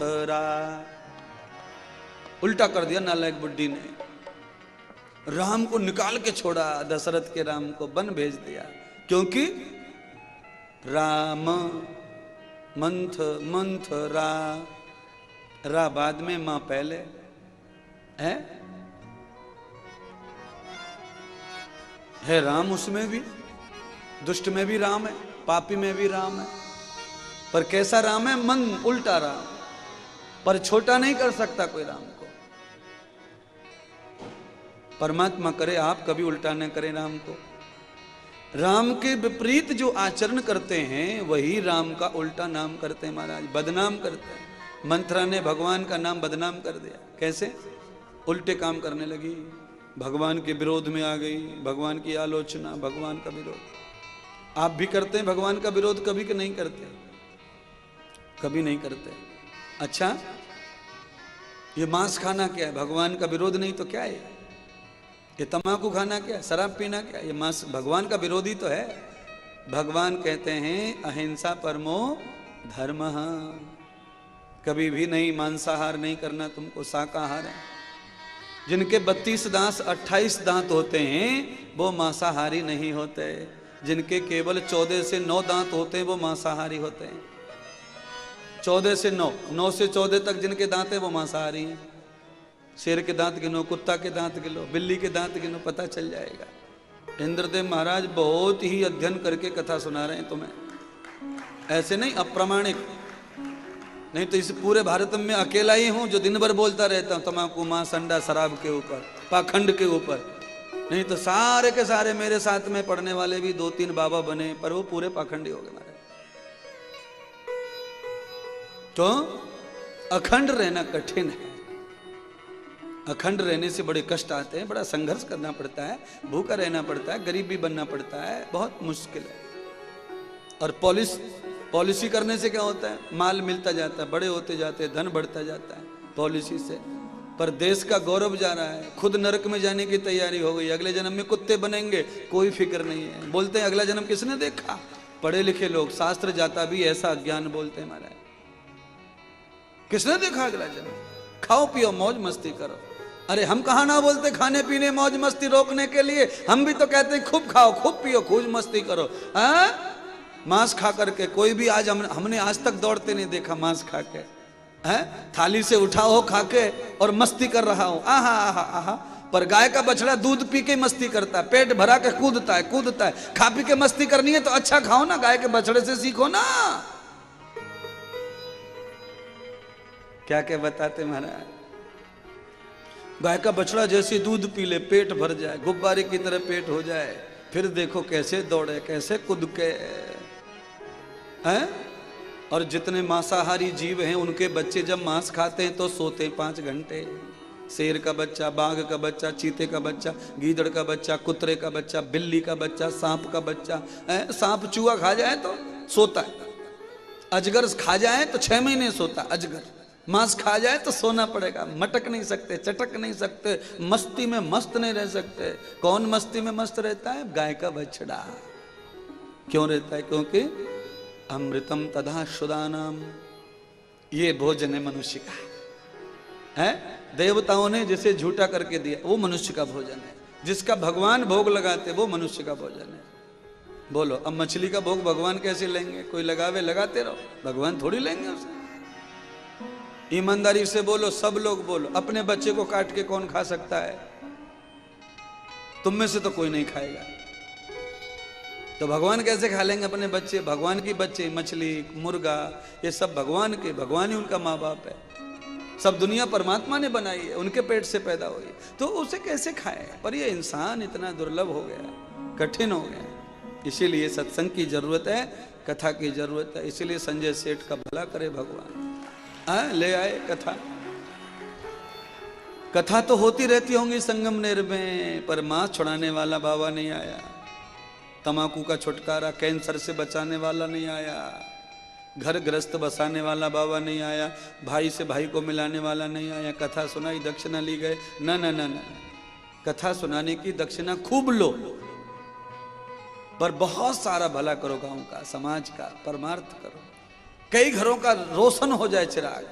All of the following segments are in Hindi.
मंथरा। उल्टा कर दिया नालायक बुड्ढी ने, राम को निकाल के छोड़ा, दशरथ के राम को वन भेज दिया, क्योंकि राम मंथरा, रा बाद में मां पहले है राम, उसमें भी दुष्ट में भी राम है, पापी में भी राम है, पर कैसा राम है? मन उल्टा राम, पर छोटा नहीं कर सकता कोई राम को। परमात्मा करे आप कभी उल्टा न करें राम को। राम के विपरीत जो आचरण करते हैं वही राम का उल्टा नाम करते हैं महाराज, बदनाम करते हैं। मंथरा ने भगवान का नाम बदनाम कर दिया। कैसे? उल्टे काम करने लगी, भगवान के विरोध में आ गई, भगवान की आलोचना, भगवान का विरोध। आप भी करते हैं भगवान का विरोध कभी कि नहीं करते? कभी नहीं करते। अच्छा, ये मांस खाना क्या है? भगवान का विरोध नहीं तो क्या है? ये तंबाकू खाना क्या है? शराब पीना क्या है? ये मांस भगवान का विरोधी तो है। भगवान कहते हैं अहिंसा परमो धर्मः, कभी भी नहीं मांसाहार नहीं करना तुमको, शाकाहार है। जिनके 32 दांत 28 दांत होते हैं वो मांसाहारी नहीं होते, जिनके केवल 14 से 9 दांत होते हैं वो मांसाहारी होते हैं। 14 से 9, 9 से 14 तक जिनके दांत है वो मांसाहारी हैं। शेर के दांत गिनो, कुत्ता के दांत गिनो, बिल्ली के दांत गिनो, पता चल जाएगा। इंद्रदेव महाराज बहुत ही अध्ययन करके कथा सुना रहे हैं तुम्हें, ऐसे नहीं अप्रामाणिक नहीं। तो इस पूरे भारत में अकेला ही हूं जो दिन भर बोलता रहता हूं तंबाकू, मांस, अंडा, शराब के ऊपर, पाखंड के ऊपर। नहीं तो सारे के सारे मेरे साथ में पढ़ने वाले भी 2-3 बाबा बने, पर वो पूरे पाखंडी हो गए महाराज। तो अखंड रहना कठिन है, अखंड रहने से बड़े कष्ट आते हैं, बड़ा संघर्ष करना पड़ता है, भूखा रहना पड़ता है, गरीब भी बनना पड़ता है, बहुत मुश्किल है। और पॉलिसी करने से क्या होता है? माल मिलता जाता है, बड़े होते जाते हैं, धन बढ़ता जाता है पॉलिसी से, पर देश का गौरव जा रहा है। खुद नरक में जाने की तैयारी हो गई, अगले जन्म में कुत्ते बनेंगे, कोई फिक्र नहीं है। बोलते हैं अगला जन्म किसने देखा? पढ़े लिखे लोग, शास्त्र जाता भी ऐसा अज्ञान बोलते हैं महाराज, किसने देखा अगला जन्म? खाओ पियो मौज मस्ती करो। अरे हम कहा ना बोलते खाने पीने मौज मस्ती रोकने के लिए? हम भी तो कहते हैं खूब खाओ, खूब पियो, खूब मस्ती करो। मांस खा करके कोई भी आज हमने आज तक दौड़ते नहीं देखा मांस खा के। थाली से उठा हो खा के और मस्ती कर रहा हो, आहा आहा आहा। पर गाय का बछड़ा दूध पी के मस्ती करता है, पेट भरा के कूदता है। खा पी के मस्ती करनी है तो अच्छा खाओ ना, गाय के बछड़े से सीखो ना। क्या क्या बताते महाराज, गाय का बछड़ा जैसे दूध पी ले, पेट भर जाए, गुब्बारे की तरह पेट हो जाए, फिर देखो कैसे दौड़े, कैसे कूद के हैं। और जितने मांसाहारी जीव हैं उनके बच्चे जब मांस खाते हैं तो सोते हैं 5 घंटे। शेर का बच्चा, बाघ का बच्चा, चीते का बच्चा, गीदड़ का बच्चा, कुतरे का बच्चा, बिल्ली का बच्चा, सांप का बच्चा। सांप चूहा खा जाए तो सोता है, अजगर खा जाए तो 6 महीने सोता अजगर। मांस खा जाए तो सोना पड़ेगा, मटक नहीं सकते, चटक नहीं सकते, मस्ती में मस्त नहीं रह सकते। कौन मस्ती में मस्त रहता है? गाय का बछड़ा। क्यों रहता है? क्योंकि अमृतम तथा शुदानाम, ये भोजन है मनुष्य का। है देवताओं ने जिसे झूठा करके दिया वो मनुष्य का भोजन है, जिसका भगवान भोग लगाते वो मनुष्य का भोजन है। बोलो अब मछली का भोग भगवान कैसे लेंगे? कोई लगावे, लगाते रहो, भगवान थोड़ी लेंगे उसे। ईमानदारी से बोलो, सब लोग बोलो, अपने बच्चे को काट के कौन खा सकता है? तुम में से तो कोई नहीं खाएगा, तो भगवान कैसे खा लेंगे अपने बच्चे? भगवान की बच्चे, मछली, मुर्गा, ये सब भगवान के, भगवान ही उनका माँ बाप है। सब दुनिया परमात्मा ने बनाई है, उनके पेट से पैदा हुई, तो उसे कैसे खाए? पर ये इंसान इतना दुर्लभ हो गया, कठिन हो गया। इसीलिए सत्संग की जरूरत है, कथा की जरूरत है। इसीलिए संजय सेठ का भला करे भगवान, ले आए कथा। कथा तो होती रहती होंगी संगमनेर में, पर मांस छुड़ाने वाला बाबा नहीं आया, तंबाकू का छुटकारा, कैंसर से बचाने वाला नहीं आया, घर ग्रस्त बसाने वाला बाबा नहीं आया, भाई से भाई को मिलाने वाला नहीं आया। कथा सुनाई, दक्षिणा ली गए, ना ना ना ना। कथा सुनाने की दक्षिणा खूब लो, पर बहुत सारा भला करो, गांव का, समाज का, परमार्थ करो। कई घरों का रोशन हो जाए चिराग,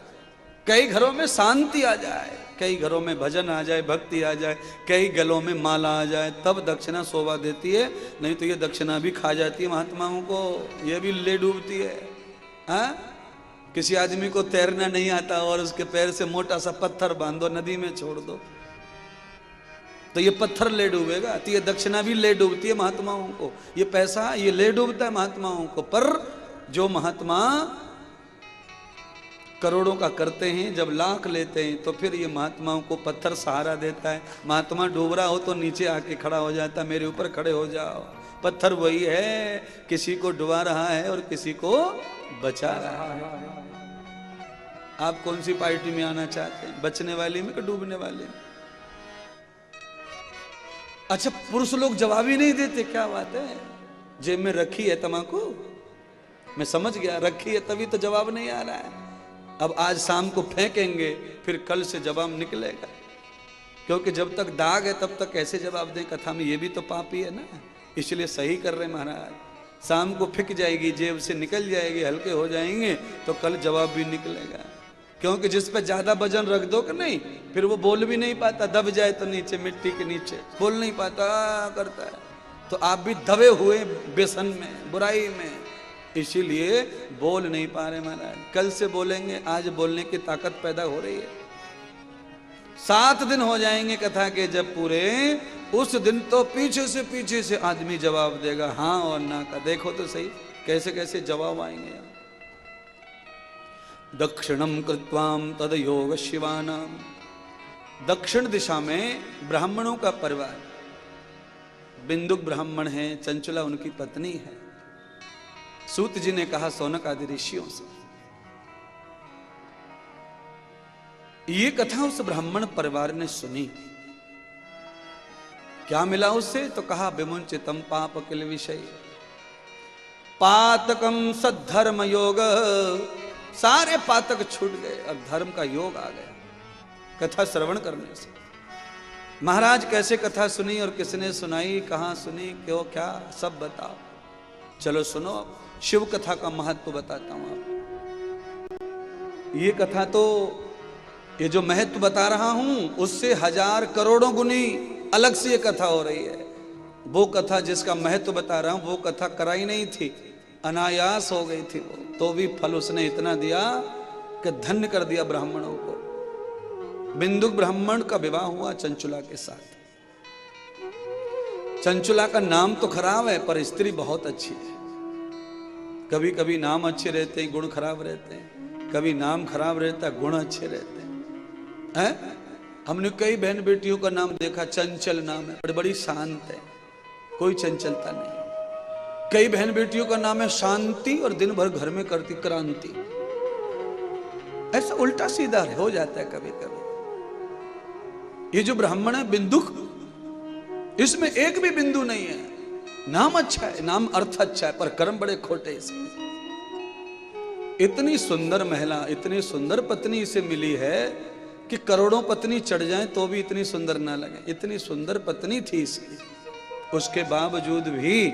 कई घरों में शांति आ जाए, कई घरों में भजन आ जाए, भक्ति आ जाए, कई गलों में माला आ जाए, तब दक्षिणा शोभा देती है। नहीं तो ये दक्षिणा भी खा जाती है महात्माओं को, ये भी ले डूबती है। हाँ, किसी आदमी को तैरना नहीं आता और उसके पैर से मोटा सा पत्थर बांधो, नदी में छोड़ दो, तो ये पत्थर ले डूबेगा। तो ये दक्षिणा भी ले डूबती है महात्माओं को, ये पैसा ये ले डूबता है महात्माओं को। पर जो महात्मा करोड़ों का करते हैं, जब लाख लेते हैं, तो फिर ये महात्माओं को पत्थर सहारा देता है। महात्मा डूब रहा हो तो नीचे आके खड़ा हो जाता, मेरे ऊपर खड़े हो जाओ। पत्थर वही है, किसी को डुबा रहा है और किसी को बचा रहा है। आप कौन सी पार्टी में आना चाहते हैं, बचने वाली में कि डूबने वाली में? अच्छा, पुरुष लोग जवाब ही नहीं देते, क्या बात है? जेब में रखी है तंबाकू, मैं समझ गया, रखी है तभी तो जवाब नहीं आ रहा है। अब आज शाम को फेंकेंगे, फिर कल से जवाब निकलेगा, क्योंकि जब तक दाग है तब तक कैसे जवाब दें कथा में, ये भी तो पाप ही है ना। इसलिए सही कर रहे महाराज, शाम को फिक जाएगी, जेब से निकल जाएगी, हल्के हो जाएंगे तो कल जवाब भी निकलेगा। क्योंकि जिस पे ज्यादा वजन रख दो कि नहीं, फिर वो बोल भी नहीं पाता, दब जाए तो नीचे मिट्टी के नीचे बोल नहीं पाता करता है। तो आप भी दबे हुए बेसन में, बुराई में, इसीलिए बोल नहीं पा रहे महाराज। कल से बोलेंगे, आज बोलने की ताकत पैदा हो रही है। 7 दिन हो जाएंगे कथा के जब पूरे, उस दिन तो पीछे से आदमी जवाब देगा हाँ और ना का। देखो तो सही कैसे कैसे जवाब आएंगे। दक्षिणम कृत्वाम तद योग शिवानाम, दक्षिण दिशा में ब्राह्मणों का परिवार, बिंदुक ब्राह्मण है, चंचला उनकी पत्नी है। सूत जी ने कहा सौनक आदि ऋषियों से, ये कथा उस ब्राह्मण परिवार ने सुनी। क्या मिला उससे? तो कहा विमुंचितम पाप किल विषय पातकम सद्धर्म योग, सारे पातक छूट गए और धर्म का योग आ गया कथा श्रवण करने से। महाराज कैसे कथा सुनी और किसने सुनाई, कहां सुनी, क्यों, क्या, सब बताओ। चलो सुनो, शिव कथा का महत्व बताता हूं आपको। ये कथा तो, ये जो महत्व बता रहा हूं उससे 1000 करोड़ों गुनी अलग से ये कथा हो रही है। वो कथा जिसका महत्व बता रहा हूं वो कथा कराई नहीं थी, अनायास हो गई थी वो, तो भी फल उसने इतना दिया कि धन्य कर दिया ब्राह्मणों को। बिंदुक ब्राह्मण का विवाह हुआ चंचुला के साथ। चंचुला का नाम तो खराब है पर स्त्री बहुत अच्छी है। कभी कभी नाम अच्छे रहते हैं, गुण खराब रहते हैं, कभी नाम खराब रहता है, गुण अच्छे रहते हैं। हमने कई बहन बेटियों का नाम देखा, चंचल नाम है, बड़ी शांत है, कोई चंचलता नहीं। कई बहन बेटियों का नाम है शांति और दिन भर घर में करती क्रांति। ऐसा उल्टा सीधा हो जाता है कभी कभी। ये जो ब्राह्मण है बिंदुक, इसमें एक भी बिंदु नहीं है। नाम अच्छा है, नाम अर्थ अच्छा है, पर कर्म बड़े खोटे इसमें। इतनी सुंदर महिला, इतनी सुंदर पत्नी इसे मिली है कि करोड़ों पत्नी चढ़ जाए तो भी इतनी सुंदर ना लगे। इतनी सुंदर पत्नी थी इसकी, उसके बावजूद भी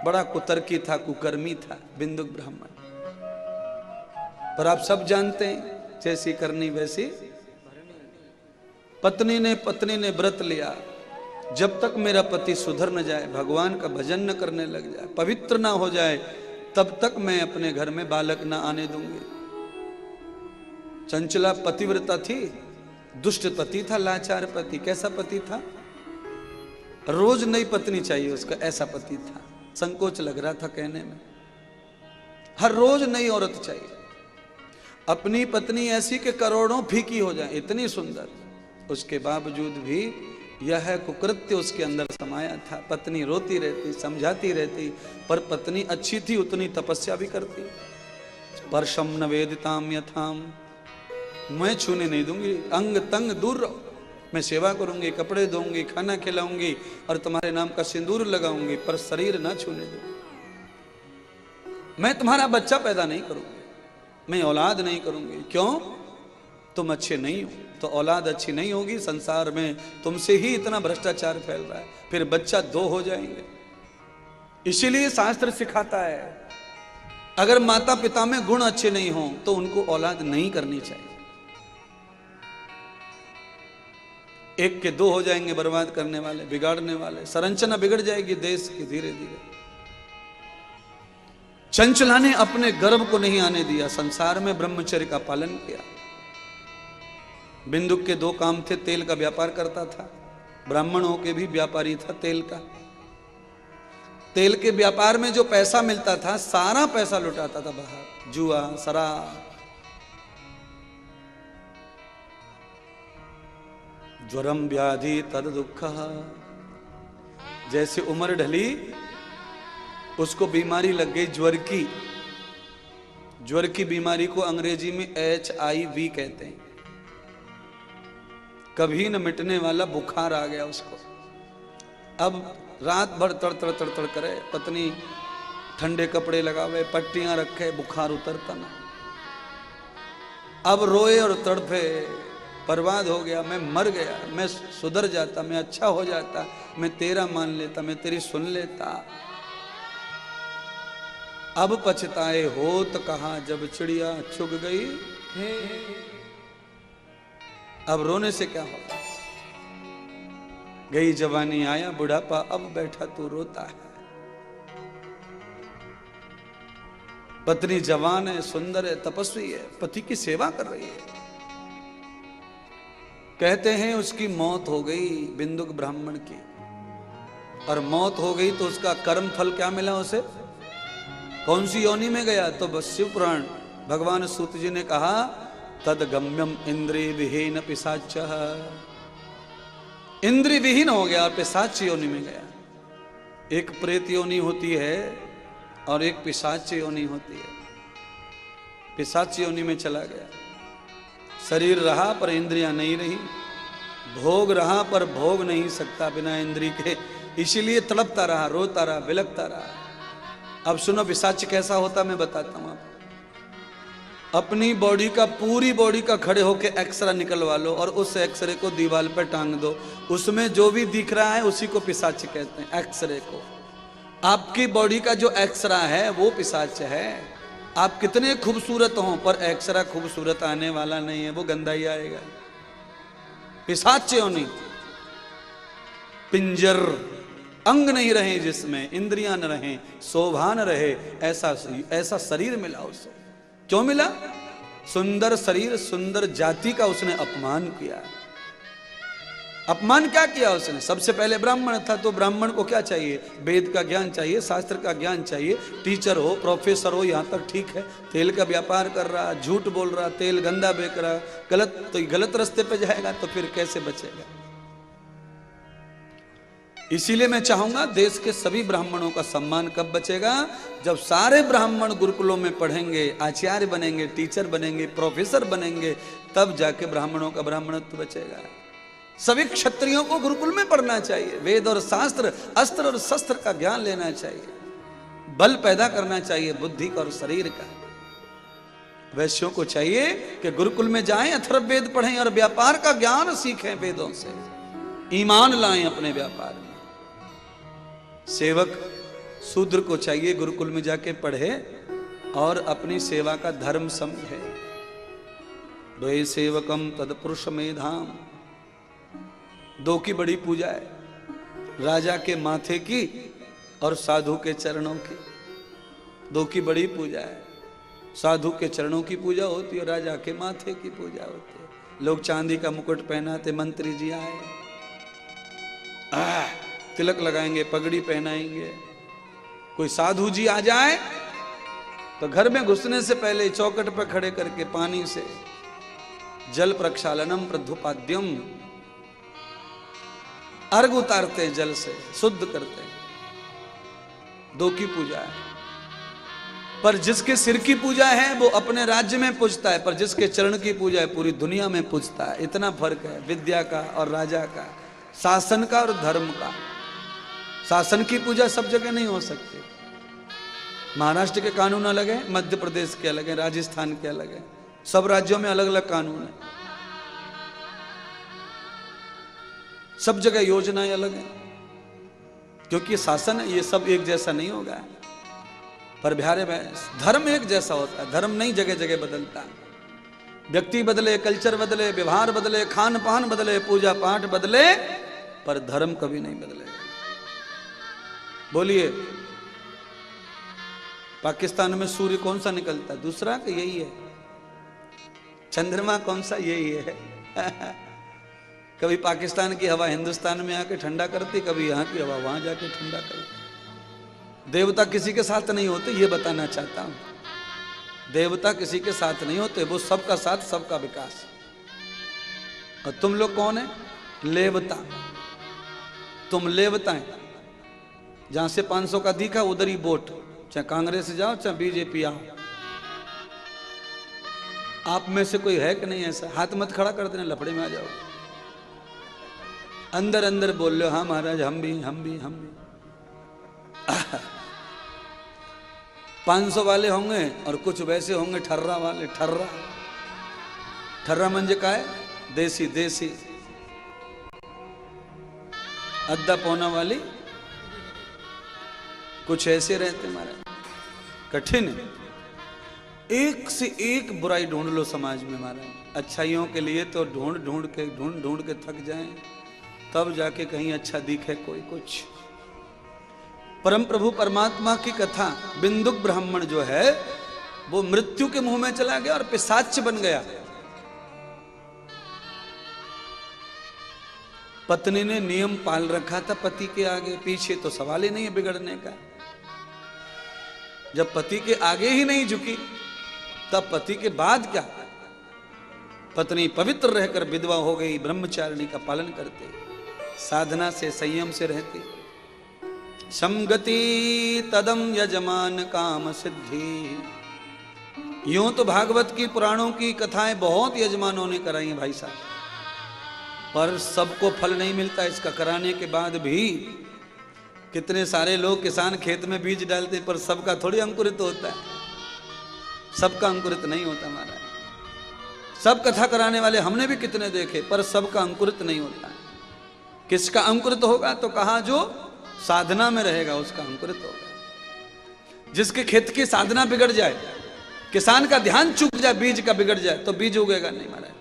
बड़ा कुतर्की था, कुकर्मी था बिंदुक ब्राह्मण। पर आप सब जानते हैं, जैसी करनी वैसी पत्नी ने व्रत लिया, जब तक मेरा पति सुधर न जाए, भगवान का भजन न करने लग जाए, पवित्र ना हो जाए, तब तक मैं अपने घर में बालक ना आने दूंगी। चंचला पतिव्रता थी, दुष्ट पति था, लाचार पति। कैसा पति था? रोज नई पत्नी चाहिए उसका, ऐसा पति था। संकोच लग रहा था कहने में, हर रोज नई औरत चाहिए। अपनी पत्नी ऐसी कि करोड़ों फीकी हो जाए, इतनी सुंदर। उसके बावजूद भी यह कुकृत्य उसके अंदर समाया था। पत्नी रोती रहती, समझाती रहती, पर पत्नी अच्छी थी, उतनी तपस्या भी करती। स्पर्शम न वेदिताम यथाम, मैं छूने नहीं दूंगी, अंग तंग दूर रहो, मैं सेवा करूंगी, कपड़े दूंगी, खाना खिलाऊंगी और तुम्हारे नाम का सिंदूर लगाऊंगी, पर शरीर ना छूने दूंगी। मैं तुम्हारा बच्चा पैदा नहीं करूंगी, मैं औलाद नहीं करूंगी। क्यों? तुम अच्छे नहीं हो, तो औलाद अच्छी नहीं होगी। संसार में तुमसे ही इतना भ्रष्टाचार फैल रहा है, फिर बच्चा 2 हो जाएंगे। इसीलिए शास्त्र सिखाता है अगर माता पिता में गुण अच्छे नहीं हों तो उनको औलाद नहीं करनी चाहिए। एक के दो हो जाएंगे बर्बाद करने वाले, बिगाड़ने वाले, संरचना बिगड़ जाएगी देश की धीरे धीरे। चंचला ने अपने गर्भ को नहीं आने दिया, संसार में ब्रह्मचर्य का पालन किया। बिंदुक के दो काम थे, तेल का व्यापार करता था, ब्राह्मण होके भी व्यापारी था तेल का। तेल के व्यापार में जो पैसा मिलता था सारा पैसा लुटाता था बाहर, जुआ, शराब। ज्वरम व्याधि तद दुख, जैसे उम्र ढली उसको बीमारी लग गई ज्वर की। ज्वर की बीमारी को अंग्रेजी में HIV कहते हैं, कभी न मिटने वाला बुखार आ गया उसको। अब रात भर तड़ तड़ तड़ तड़ करे, पत्नी ठंडे कपड़े लगावे, पट्टियां रखे, बुखार उतरता ना। अब रोए और तड़फे, बर्बाद हो गया, मैं मर गया, मैं सुधर जाता, मैं अच्छा हो जाता, मैं तेरा मान लेता, मैं तेरी सुन लेता। अब पछताए होत कहाँ जब चिड़िया चुग गई। अब रोने से क्या होगा, गई जवानी आया बुढ़ापा, अब बैठा तू रोता है। पत्नी जवान है, सुंदर है, तपस्वी है, पति की सेवा कर रही है। कहते हैं उसकी मौत हो गई बिंदुक ब्राह्मण की, और मौत हो गई तो उसका कर्म फल क्या मिला उसे, कौन सी योनि में गया। तो बस शिव पुराण भगवान सूत जी ने कहा, तद गम्यम इंद्रिय विहीन पिशाच, इंद्रिय विहीन हो गया और पिशाच योनि में गया। एक प्रेत योनि होती है और एक पिशाच योनि होती है। पिशाच योनि में चला गया, शरीर रहा पर इंद्रियां नहीं रही, भोग रहा पर भोग नहीं सकता बिना इंद्रिय के, इसीलिए तड़पता रहा, रोता रहा, बिलखता रहा। अब सुनो पिशाच कैसा होता मैं बताता हूं आपको। अपनी बॉडी का, पूरी बॉडी का खड़े होके एक्सरे निकलवा लो और उस एक्सरे को दीवार पर टांग दो, उसमें जो भी दिख रहा है उसी को पिशाच कहते हैं, एक्सरे को। आपकी बॉडी का जो एक्सरा है वो पिशाच है। आप कितने खूबसूरत हो पर एक्सरा खूबसूरत आने वाला नहीं है, वो गंदा ही आएगा। पिशाच योनि, पिंजर, अंग नहीं रहे जिसमें, इंद्रियां न रहे, शोभा न रहे, ऐसा शरीर मिला उसे। क्यों मिला? सुंदर शरीर, सुंदर जाति का उसने अपमान किया। अपमान क्या किया उसने? सबसे पहले ब्राह्मण था तो ब्राह्मण को क्या चाहिए, वेद का ज्ञान चाहिए, शास्त्र का ज्ञान चाहिए, टीचर हो, प्रोफेसर हो, यहां तक ठीक है। तेल का व्यापार कर रहा, झूठ बोल रहा, तेल गंदा बेच रहा, गलत रास्ते पे जाएगा तो फिर कैसे बचेगा। इसीलिए मैं चाहूंगा देश के सभी ब्राह्मणों का सम्मान कब बचेगा, जब सारे ब्राह्मण गुरुकुलों में पढ़ेंगे, आचार्य बनेंगे, टीचर बनेंगे, प्रोफेसर बनेंगे, तब जाके ब्राह्मणों का ब्राह्मणत्व बचेगा। सभी क्षत्रियों को गुरुकुल में पढ़ना चाहिए, वेद और शास्त्र, अस्त्र और शस्त्र का ज्ञान लेना चाहिए, बल पैदा करना चाहिए बुद्धि का और शरीर का। वैश्यों को चाहिए कि गुरुकुल में जाएं, अथर्ववेद पढ़ें और व्यापार का ज्ञान सीखें, वेदों से ईमान लाएं अपने व्यापार में। सेवक शूद्र को चाहिए गुरुकुल में जाके पढ़े और अपनी सेवा का धर्म समझे। द्वे सेवकम तत्पुरुष मेधाम, दो की बड़ी पूजा है, राजा के माथे की और साधु के चरणों की। दो की बड़ी पूजा है, साधु के चरणों की पूजा होती है और राजा के माथे की पूजा होती है। लोग चांदी का मुकुट पहनाते, मंत्री जी आए तिलक लगाएंगे, पगड़ी पहनाएंगे। कोई साधु जी आ जाए तो घर में घुसने से पहले चौखट पर खड़े करके पानी से जल प्रक्षालनम प्रधुपाद्यम, अर्घ उतारते हैं, जल से शुद्ध करते हैं। दो की पूजा है। पर जिसके सिर की पूजा है वो अपने राज्य में पूजता है, पर जिसके चरण की पूजा है पूरी दुनिया में पूजता है। इतना फर्क है विद्या का और राजा का, शासन का और धर्म का। शासन की पूजा सब जगह नहीं हो सकती। महाराष्ट्र के कानून अलग है, मध्य प्रदेश के अलग है, राजस्थान के अलग है, सब राज्यों में अलग अलग कानून है, सब जगह योजनाएं अलग हैं, क्योंकि शासन है, ये सब एक जैसा नहीं होगा। पर बिहारे में धर्म एक जैसा होता है, धर्म नहीं जगह जगह बदलता। व्यक्ति बदले, कल्चर बदले, व्यवहार बदले, खान पान बदले, पूजा पाठ बदले, पर धर्म कभी नहीं बदलेगा। बोलिए, पाकिस्तान में सूर्य कौन सा निकलता है? दूसरा कि यही है? चंद्रमा कौन सा? यही है। कभी पाकिस्तान की हवा हिंदुस्तान में आके ठंडा करती, कभी यहाँ की हवा वहां जाके ठंडा करती। देवता किसी के साथ नहीं होते, ये बताना चाहता हूं। देवता किसी के साथ नहीं होते, वो सबका साथ, सबका विकास। और तुम लोग कौन है? लेवता। तुम लेवता है। जहां से 500 का दिखा उधर ही वोट, चाहे कांग्रेस जाओ चाहे बीजेपी आओ। आप में से कोई है कि नहीं ऐसा? हाथ मत खड़ा कर देना, लफड़े में आ जाओ। अंदर अंदर बोल लो, हाँ महाराज हम भी 500 वाले होंगे और कुछ वैसे होंगे ठर्रा वाले। ठर्रा म्हणजे काय? देसी देसी अद्धा पौना वाली, कुछ ऐसे रहते महाराज। कठिन है। एक से एक बुराई ढूंढ लो समाज में महाराज। अच्छाइयों के लिए तो ढूंढ ढूंढ के थक जाएं, तब जाके कहीं अच्छा दिखे कोई कुछ। परम प्रभु परमात्मा की कथा, बिंदुक ब्राह्मण जो है वो मृत्यु के मुंह में चला गया और पिशाच बन गया। पत्नी ने नियम पाल रखा था पति के आगे पीछे, तो सवाल ही नहीं है बिगड़ने का। जब पति के आगे ही नहीं झुकी, तब पति के बाद क्या? पत्नी पवित्र रहकर विधवा हो गई, ब्रह्मचारिणी का पालन करते, साधना से संयम से रहते। समगति तदम यजमान काम सिद्धि। यूं तो भागवत की पुराणों की कथाएं बहुत यजमानों ने कराई हैं भाई साहब, पर सबको फल नहीं मिलता इसका कराने के बाद भी। कितने सारे लोग किसान खेत में बीज डालते, पर सबका थोड़ी अंकुरित होता है। सबका अंकुरित नहीं होता महाराज। सब कथा कराने वाले हमने भी कितने देखे, पर सबका अंकुरित नहीं होता। किसका अंकुरित होगा? तो कहा जो साधना में रहेगा उसका अंकुरित होगा। जिसके खेत की साधना बिगड़ जाए, किसान का ध्यान चूक जाए, बीज का बिगड़ जाए, तो बीज उगेगा नहीं महाराज।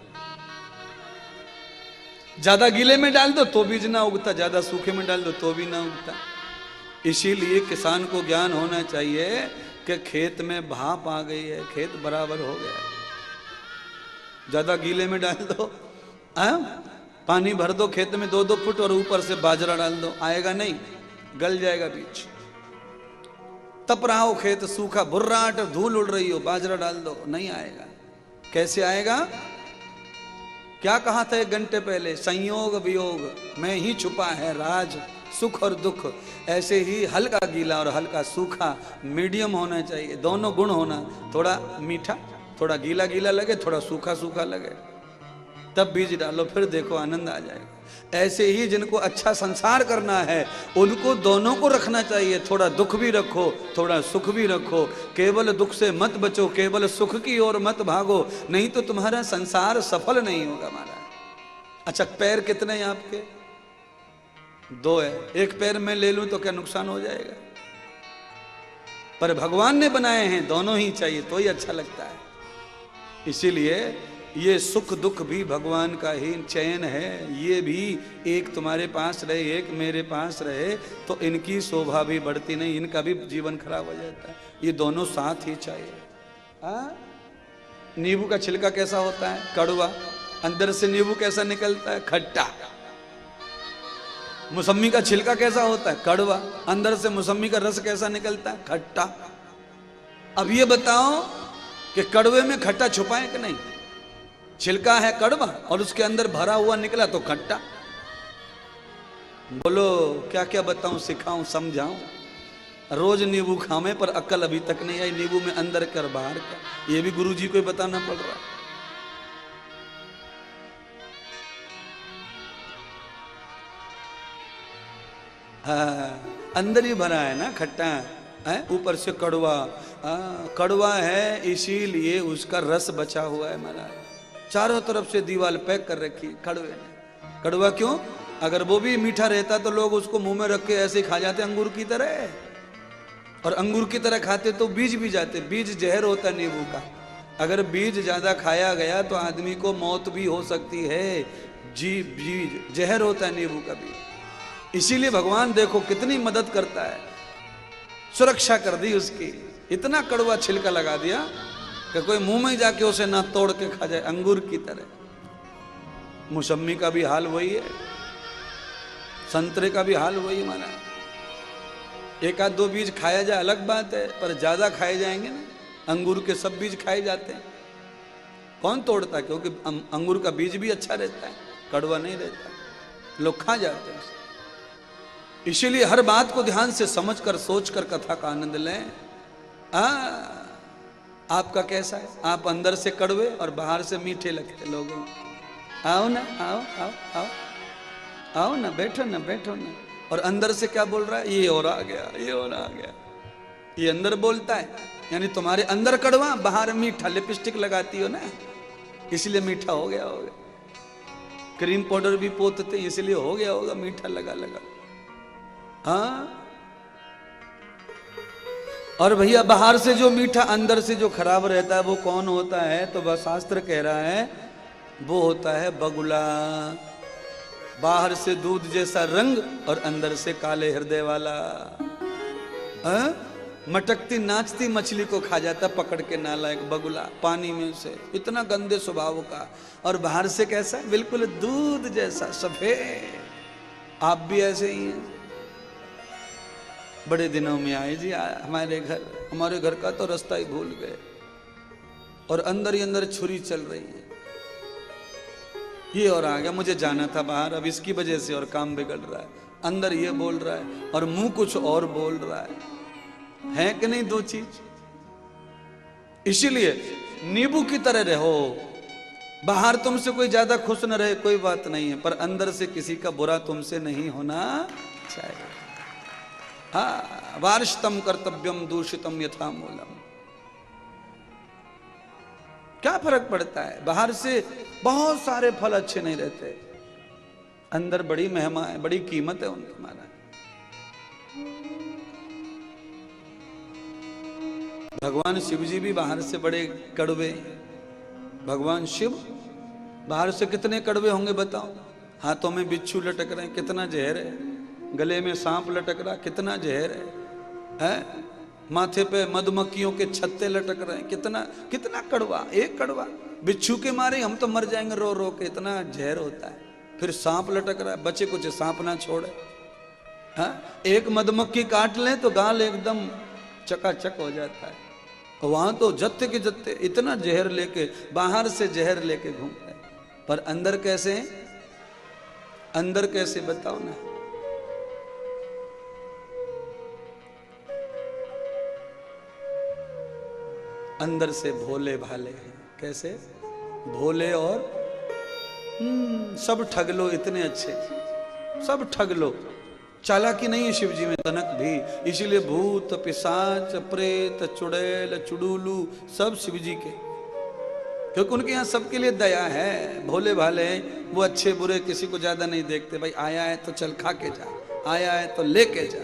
ज्यादा गीले में डाल दो तो बीज ना उगता, ज्यादा सूखे में डाल दो तो भी ना उगता। इसीलिए किसान को ज्ञान होना चाहिए कि खेत में भाप आ गई है, खेत बराबर हो गया। ज्यादा गीले में डाल दो, पानी भर दो खेत में 2-2 फुट और ऊपर से बाजरा डाल दो, आएगा नहीं, गल जाएगा बीज। तप रहा हो खेत सूखा, भुर्राट धूल उड़ रही हो, बाजरा डाल दो, नहीं आएगा। कैसे आएगा? क्या कहा था 1 घंटे पहले? संयोग वियोग में ही छुपा है राज, सुख और दुख। ऐसे ही हल्का गीला और हल्का सूखा मीडियम होना चाहिए, दोनों गुण होना। थोड़ा मीठा, थोड़ा गीला गीला लगे, थोड़ा सूखा सूखा लगे, तब बीज डालो, फिर देखो आनंद आ जाएगा। ऐसे ही जिनको अच्छा संसार करना है उनको दोनों को रखना चाहिए। थोड़ा दुख भी रखो, थोड़ा सुख भी रखो। केवल दुख से मत बचो, केवल सुख की ओर मत भागो, नहीं तो तुम्हारा संसार सफल नहीं होगा महाराज। अच्छा, पैर कितने हैं आपके? 2 है। एक पैर में ले लूं तो क्या नुकसान हो जाएगा? पर भगवान ने बनाए हैं, दोनों ही चाहिए तो ही अच्छा लगता है। इसीलिए ये सुख दुख भी भगवान का ही चयन है। ये भी एक तुम्हारे पास रहे, एक मेरे पास रहे, तो इनकी शोभा भी बढ़ती नहीं, इनका भी जीवन खराब हो जाता है। ये दोनों साथ ही चाहिए। नींबू का छिलका कैसा होता है? कड़वा। अंदर से नींबू कैसा निकलता है? खट्टा। मौसम्मी का छिलका कैसा होता है? कड़वा। अंदर से मौसम्मी का रस कैसा निकलता है? खट्टा। अब ये बताओ कि कड़वे में खट्टा छुपा है कि नहीं? छिलका है कड़वा और उसके अंदर भरा हुआ निकला तो खट्टा। बोलो क्या क्या बताऊं, सिखाऊं, समझाऊं? रोज नींबू खावे पर अक्ल अभी तक नहीं आई, नींबू में अंदर कर बाहर का। ये भी गुरुजी को बताना पड़ रहा। हाँ, अंदर ही भरा है ना खट्टा है, ऊपर से कड़वा। कड़वा है इसीलिए उसका रस बचा हुआ है महाराज। चारों तरफ से दीवार पैक कर रखी कड़वे ने। कड़वा क्यों? अगर वो भी मीठा रहता तो लोग उसको मुंह में रख के ऐसे खा जाते अंगूर की तरह। और अंगूर की तरह खाते तो बीज भी जाते। बीज जहर होता है नींबू का, अगर बीज ज्यादा खाया गया तो आदमी को मौत भी हो सकती है। बीज जहर होता है नींबू का बीज। इसीलिए भगवान देखो कितनी मदद करता है, सुरक्षा कर दी उसकी। इतना कड़वा छिलका लगा दिया कि कोई मुंह में जाके उसे ना तोड़ के खा जाए, अंगूर की तरह। मौसम्मी का भी हाल वही है, संतरे का भी हाल वही माना है। एक आध दो बीज खाया जाए अलग बात है, पर ज्यादा खाए जाएंगे ना। अंगूर के सब बीज खाए जाते हैं, कौन तोड़ता है? क्योंकि अंगूर का बीज भी अच्छा रहता है, कड़वा नहीं रहता, लोग खा जाते हैं। इसीलिए हर बात को ध्यान से समझकर सोचकर कथा का आनंद लें। आपका कैसा है? आप अंदर से कड़वे और बाहर से मीठे लगते लोगों को। आओ ना, आओ आओ आओ आओ ना, बैठो ना, बैठो ना। और अंदर से क्या बोल रहा है? ये और आ गया, ये और आ गया। ये अंदर बोलता है, यानी तुम्हारे अंदर कड़वा बाहर मीठा। लिपस्टिक लगाती हो ना, इसलिए मीठा हो गया होगा। क्रीम पाउडर भी पोतते इसलिए हो गया होगा मीठा लगा लगा। हाँ, और भैया बाहर से जो मीठा अंदर से जो खराब रहता है वो कौन होता है? तो बस शास्त्र कह रहा है वो होता है बगुला। बाहर से दूध जैसा रंग और अंदर से काले हृदय वाला। मटकती नाचती मछली को खा जाता पकड़ के नालायक बगुला पानी में से, इतना गंदे स्वभाव का। और बाहर से कैसा? बिल्कुल दूध जैसा सफेद। आप भी ऐसे ही हैं। बड़े दिनों में आए जी हमारे घर का तो रास्ता ही भूल गए, और अंदर ही अंदर छुरी चल रही है। ये और आ गया, मुझे जाना था बाहर, अब इसकी वजह से और काम बिगड़ रहा है। अंदर ये बोल रहा है और मुंह कुछ और बोल रहा है कि नहीं? दो चीज। इसीलिए नींबू की तरह रहो। बाहर तुमसे कोई ज्यादा खुश न रहे कोई बात नहीं है, पर अंदर से किसी का बुरा तुमसे नहीं होना चाहिए। हाँ, वार्षितम कर्तव्यम दूषितम यथा मूलम। क्या फर्क पड़ता है? बाहर से बहुत सारे फल अच्छे नहीं रहते, अंदर बड़ी महिमा है, बड़ी कीमत है उनकी। महाराज भगवान शिव जी भी बाहर से बड़े कड़वे। भगवान शिव बाहर से कितने कड़वे होंगे बताओ? हाथों में बिच्छू लटक रहे हैं, कितना जहर है। गले में सांप लटक रहा, कितना जहर है? माथे पे मधुमक्खियों के छत्ते लटक रहे हैं, कितना कितना कड़वा। एक कड़वा बिच्छू के मारे हम तो मर जाएंगे रो रो के, इतना जहर होता है। फिर सांप लटक रहा है, बच्चे कुछ सांप ना छोड़े। हाँ, एक मधुमक्खी काट ले तो गाल एकदम चकाचक हो जाता है। वहां तो जत्ते के जत्ते इतना जहर लेके, बाहर से जहर लेके घूमते हैं, पर अंदर कैसे? अंदर कैसे बताओ ना? अंदर से भोले भाले हैं। कैसे? भोले और सब ठग लो, इतने अच्छे सब ठग लो। चालाकी नहीं है शिव जी में, तनक भी। इसीलिए भूत पिशाच प्रेत चुड़ैल चुड़ूलू सब शिव जी के, क्योंकि उनके यहाँ सबके लिए दया है। भोले भाले वो अच्छे बुरे किसी को ज्यादा नहीं देखते। भाई आया है तो चल खा के जा, आया है तो लेके जा,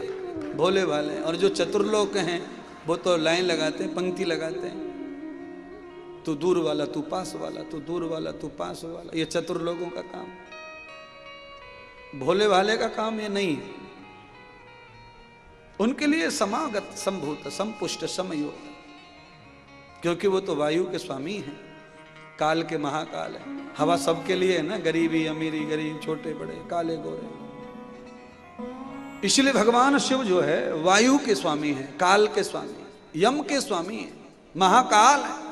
भोले भाले। और जो चतुर्लोक हैं वो तो लाइन लगाते हैं, पंक्ति लगाते हैं। तू दूर वाला, तू पास वाला, तू दूर वाला, तू पास वाला। ये चतुर्लोकों का काम, भोले भाले का काम ये नहीं है। उनके लिए समागत संभूत संपुष्ट समयोग, क्योंकि वो तो वायु के स्वामी हैं, काल के महाकाल है। हवा सबके लिए है ना, गरीबी अमीरी, गरीब छोटे बड़े, काले गोरे। इसलिए भगवान शिव जो है वायु के स्वामी है, काल के स्वामी, यम के स्वामी है, महाकाल है।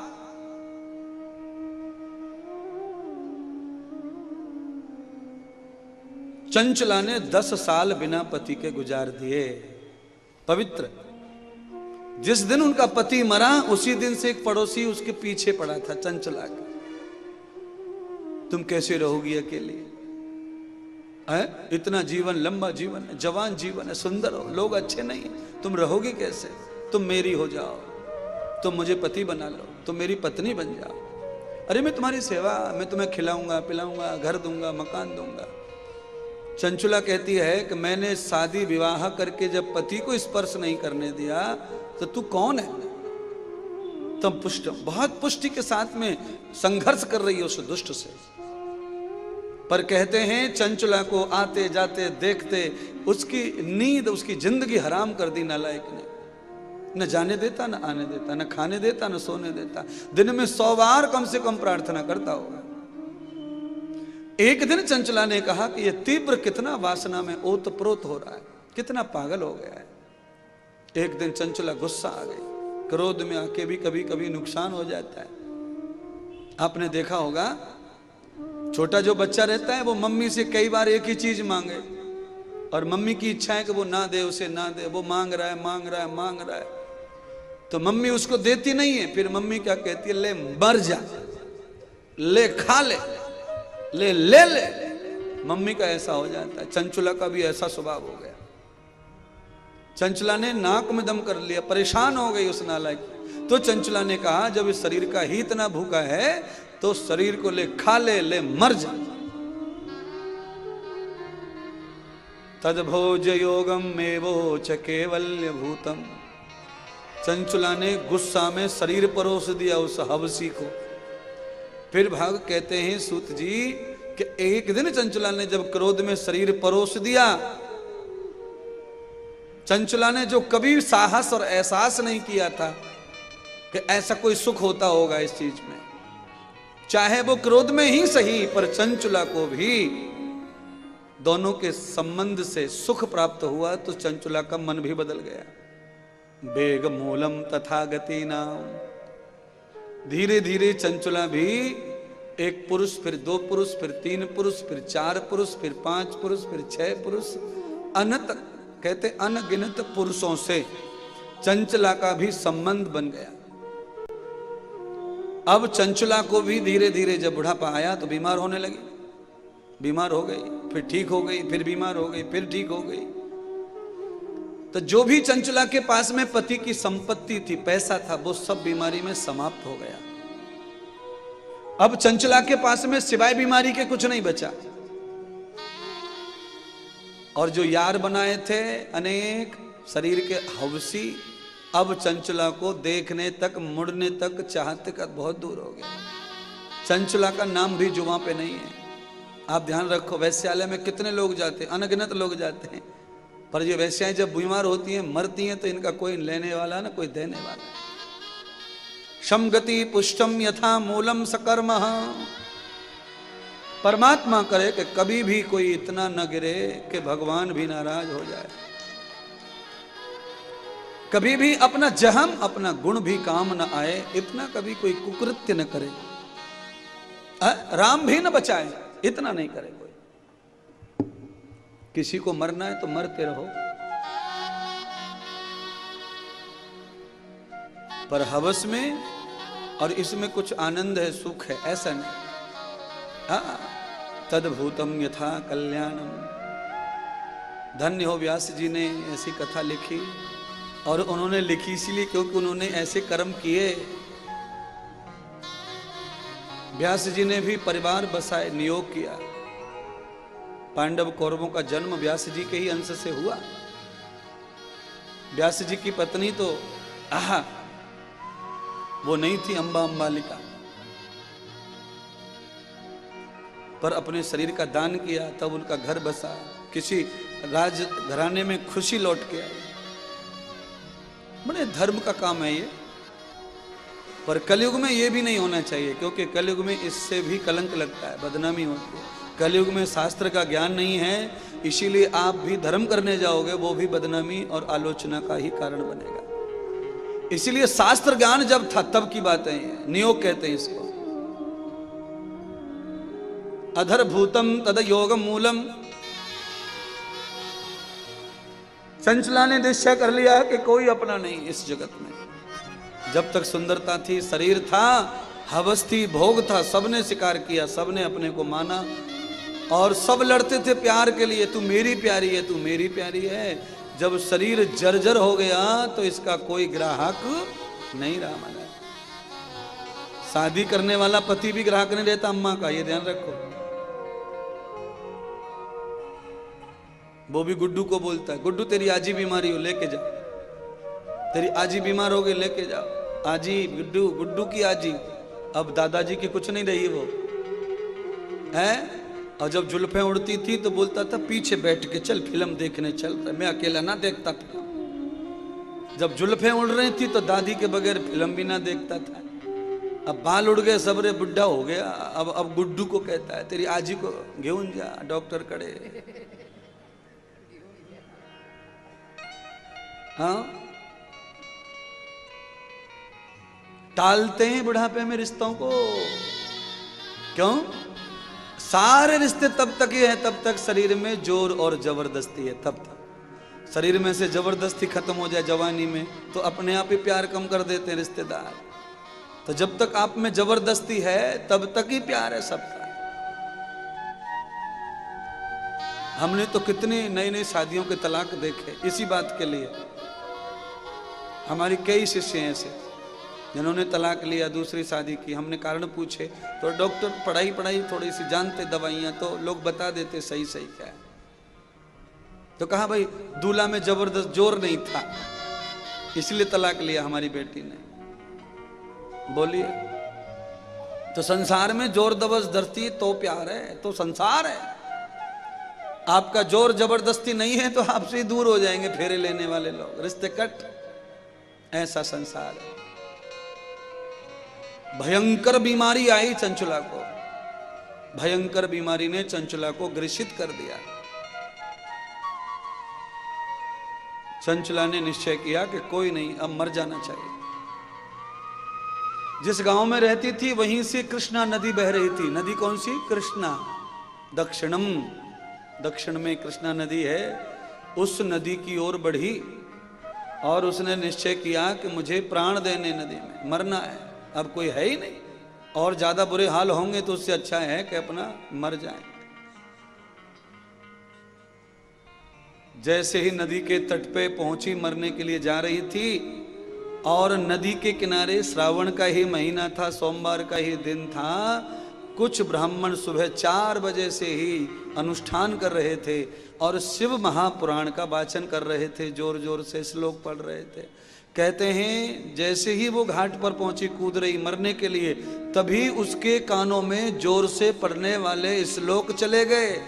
चंचला ने 10 साल बिना पति के गुजार दिए। पवित्र जिस दिन उनका पति मरा उसी दिन से एक पड़ोसी उसके पीछे पड़ा था, चंचला के। तुम कैसे रहोगी अकेली? है इतना जीवन, लंबा जीवन है, जवान जीवन है, सुंदर हो, लोग अच्छे नहीं है, तुम रहोगी कैसे? तुम मेरी हो जाओ, तुम मुझे पति बना लो, तुम मेरी पत्नी बन जाओ। अरे मैं तुम्हारी सेवा, मैं तुम्हें खिलाऊंगा पिलाऊंगा, घर दूंगा, मकान दूंगा। चंचुला कहती है कि मैंने शादी विवाह करके जब पति को स्पर्श नहीं करने दिया तो तू कौन है? तब पुष्ट बहुत पुष्टि के साथ में संघर्ष कर रही है उस दुष्ट से। पर कहते हैं चंचुला को आते जाते देखते उसकी नींद, उसकी जिंदगी हराम कर दी नालायक ने। न जाने देता, न आने देता, न खाने देता, न सोने देता। दिन में 100 बार कम से कम प्रार्थना करता होगा। एक दिन चंचला ने कहा कि यह तीव्र कितना वासना में ओतप्रोत हो रहा है, कितना पागल हो गया है। एक दिन चंचला गुस्सा आ गई। क्रोध में आके भी कभी कभी नुकसान हो जाता है। आपने देखा होगा छोटा जो बच्चा रहता है वो मम्मी से कई बार एक ही चीज मांगे और मम्मी की इच्छा है कि वो ना दे, उसे ना दे, वो मांग रहा है मांग रहा है मांग रहा है तो मम्मी उसको देती नहीं है। फिर मम्मी क्या कहती है? ले मर जा, ले खा ले, ले ले ले। मम्मी का ऐसा हो जाता है। चंचुला का भी ऐसा स्वभाव हो गया। चंचला ने नाक में दम कर लिया, परेशान हो गई उस नालायक। तो चंचला ने कहा जब इस शरीर का ही इतना भूखा है तो शरीर को ले खा ले, ले मर जा। तद्भोज योगम मेवोच कैवल्य भूतम। चंचुला ने गुस्सा में शरीर परोस दिया उस हवसी को। फिर भाग कहते हैं सूत जी कि एक दिन चंचुला ने जब क्रोध में शरीर परोस दिया, चंचुला ने जो कभी साहस और एहसास नहीं किया था कि ऐसा कोई सुख होता होगा इस चीज में, चाहे वो क्रोध में ही सही, पर चंचुला को भी दोनों के संबंध से सुख प्राप्त हुआ तो चंचुला का मन भी बदल गया। वेग मूलम तथा गति नाम। धीरे धीरे चंचुला भी एक पुरुष, फिर 2 पुरुष, फिर 3 पुरुष, फिर 4 पुरुष, फिर 5 पुरुष, फिर 6 पुरुष, अनंत कहते अनगिनत पुरुषों से चंचला का भी संबंध बन गया। अब चंचला को भी धीरे धीरे जब बुढ़ापा आया तो बीमार होने लगी। बीमार हो गई, फिर ठीक हो गई, फिर बीमार हो गई, फिर ठीक हो गई। तो जो भी चंचला के पास में पति की संपत्ति थी, पैसा था, वो सब बीमारी में समाप्त हो गया। अब चंचला के पास में सिवाय बीमारी के कुछ नहीं बचा। और जो यार बनाए थे अनेक शरीर के हवसी, अब चंचला को देखने तक, मुड़ने तक चाहते का बहुत दूर हो गया। चंचला का नाम भी जुबां पे नहीं है। आप ध्यान रखो, वैश्यालय में कितने लोग जाते हैं, अनगिनत लोग जाते हैं, पर ये वैश्याएं जब बीमार होती हैं, मरती हैं, तो इनका कोई लेने वाला ना कोई देने वाला। शमगति पुष्टम यथा मूलम सकर्म। परमात्मा करे कि कभी भी कोई इतना न गिरे कि भगवान भी नाराज हो जाए। कभी भी अपना जहम, अपना गुण भी काम न आए, इतना कभी कोई कुकृत्य न करे। राम भी न बचाए, इतना नहीं करे कोई। किसी को मरना है तो मरते रहो, पर हवस में और इसमें कुछ आनंद है, सुख है, ऐसा नहीं। तद्भूतम यथा कल्याणम। धन्य हो व्यास जी ने ऐसी कथा लिखी। और उन्होंने लिखी इसलिए क्योंकि उन्होंने ऐसे कर्म किए। व्यास जी ने भी परिवार बसाए, नियोग किया। पांडव कौरवों का जन्म व्यास जी के ही अंश से हुआ। व्यास जी की पत्नी तो वो नहीं थी अंबा अंबालिका, पर अपने शरीर का दान किया, तब उनका घर बसा। किसी राज घराने में खुशी लौट के आई। बड़े धर्म का काम है ये। पर कलयुग में ये भी नहीं होना चाहिए, क्योंकि कलयुग में इससे भी कलंक लगता है, बदनामी होती है। कलयुग में शास्त्र का ज्ञान नहीं है, इसीलिए आप भी धर्म करने जाओगे, वो भी बदनामी और आलोचना का ही कारण बनेगा। इसीलिए शास्त्र ज्ञान जब था तब की बात है, नियोग कहते हैं इसको। अधरभूतम तद योग मूलम। चंचला ने निश्चय कर लिया कि कोई अपना नहीं इस जगत में। जब तक सुंदरता थी, शरीर था, हवस थी, भोग था, सबने स्वीकार किया, सबने अपने को माना और सब लड़ते थे प्यार के लिए। तू मेरी प्यारी है, तू मेरी प्यारी है। जब शरीर जर्जर हो गया तो इसका कोई ग्राहक नहीं रहा। माना शादी करने वाला पति भी ग्राहक नहीं रहता अम्मा का, ये ध्यान रखो। वो भी गुड्डू को बोलता है, गुड्डू तेरी आजी बीमारी हो लेके जाओ, तेरी आजी बीमार हो गई लेके जाओ। आजी गुड्डू, गुड्डू की आजी, अब दादाजी की कुछ नहीं रही वो है। और जब जुल्फें उड़ती थी तो बोलता था पीछे बैठ के चल फिल्म देखने चल रहा, मैं अकेला ना देखता फिल्म। जब जुल्फें उड़ रही थी तो दादी के बगैर फिल्म भी ना देखता था। अब बाल उड़ गए, सबरे बुढ़ा हो गया, अब गुड्डू को कहता है तेरी आजी को घेऊन जा डॉक्टर कड़े। हाँ, टालते हैं बुढ़ापे में रिश्तों को। क्यों? सारे रिश्ते तब तक ही है तब तक शरीर में जोर और जबरदस्ती है, तब तक। शरीर में से जबरदस्ती खत्म हो जाए जवानी में तो अपने आप ही प्यार कम कर देते हैं रिश्तेदार। तो जब तक आप में जबरदस्ती है तब तक ही प्यार है सबका। हमने तो कितनी नई नई शादियों के तलाक देखे इसी बात के लिए। हमारी कई शिष्य हैं ऐसे जिन्होंने तलाक लिया, दूसरी शादी की। हमने कारण पूछे तो डॉक्टर पढ़ाई थोड़ी सी जानते दवाइयां, तो लोग बता देते सही सही क्या है। तो कहा भाई दूल्हा में जबरदस्त जोर नहीं था इसलिए तलाक लिया हमारी बेटी ने। बोलिए, तो संसार में जोर जबरदस्ती तो प्यार है, तो संसार है। आपका जोर जबरदस्ती नहीं है तो आपसे दूर हो जाएंगे फेरे लेने वाले लोग, रिश्ते कट। ऐसा संसार है। भयंकर बीमारी आई चंचुला को, भयंकर बीमारी ने चंचुला को ग्रसित कर दिया। चंचुला ने निश्चय किया कि कोई नहीं, अब मर जाना चाहिए। जिस गांव में रहती थी वहीं से कृष्णा नदी बह रही थी। नदी कौन सी? कृष्णा। दक्षिणम, दक्षिण में कृष्णा नदी है। उस नदी की ओर बढ़ी और उसने निश्चय किया कि मुझे प्राण देने नदी में मरना है, अब कोई है ही नहीं और ज्यादा बुरे हाल होंगे तो उससे अच्छा है कि अपना मर जाए। जैसे ही नदी के तट पे पहुंची, मरने के लिए जा रही थी और नदी के किनारे श्रावण का ही महीना था, सोमवार का ही दिन था। कुछ ब्राह्मण सुबह 4 बजे से ही अनुष्ठान कर रहे थे और शिव महापुराण का वाचन कर रहे थे, जोर जोर से श्लोक पढ़ रहे थे। कहते हैं जैसे ही वो घाट पर पहुंची, कूद रही मरने के लिए, तभी उसके कानों में जोर से पढ़ने वाले श्लोक चले गए।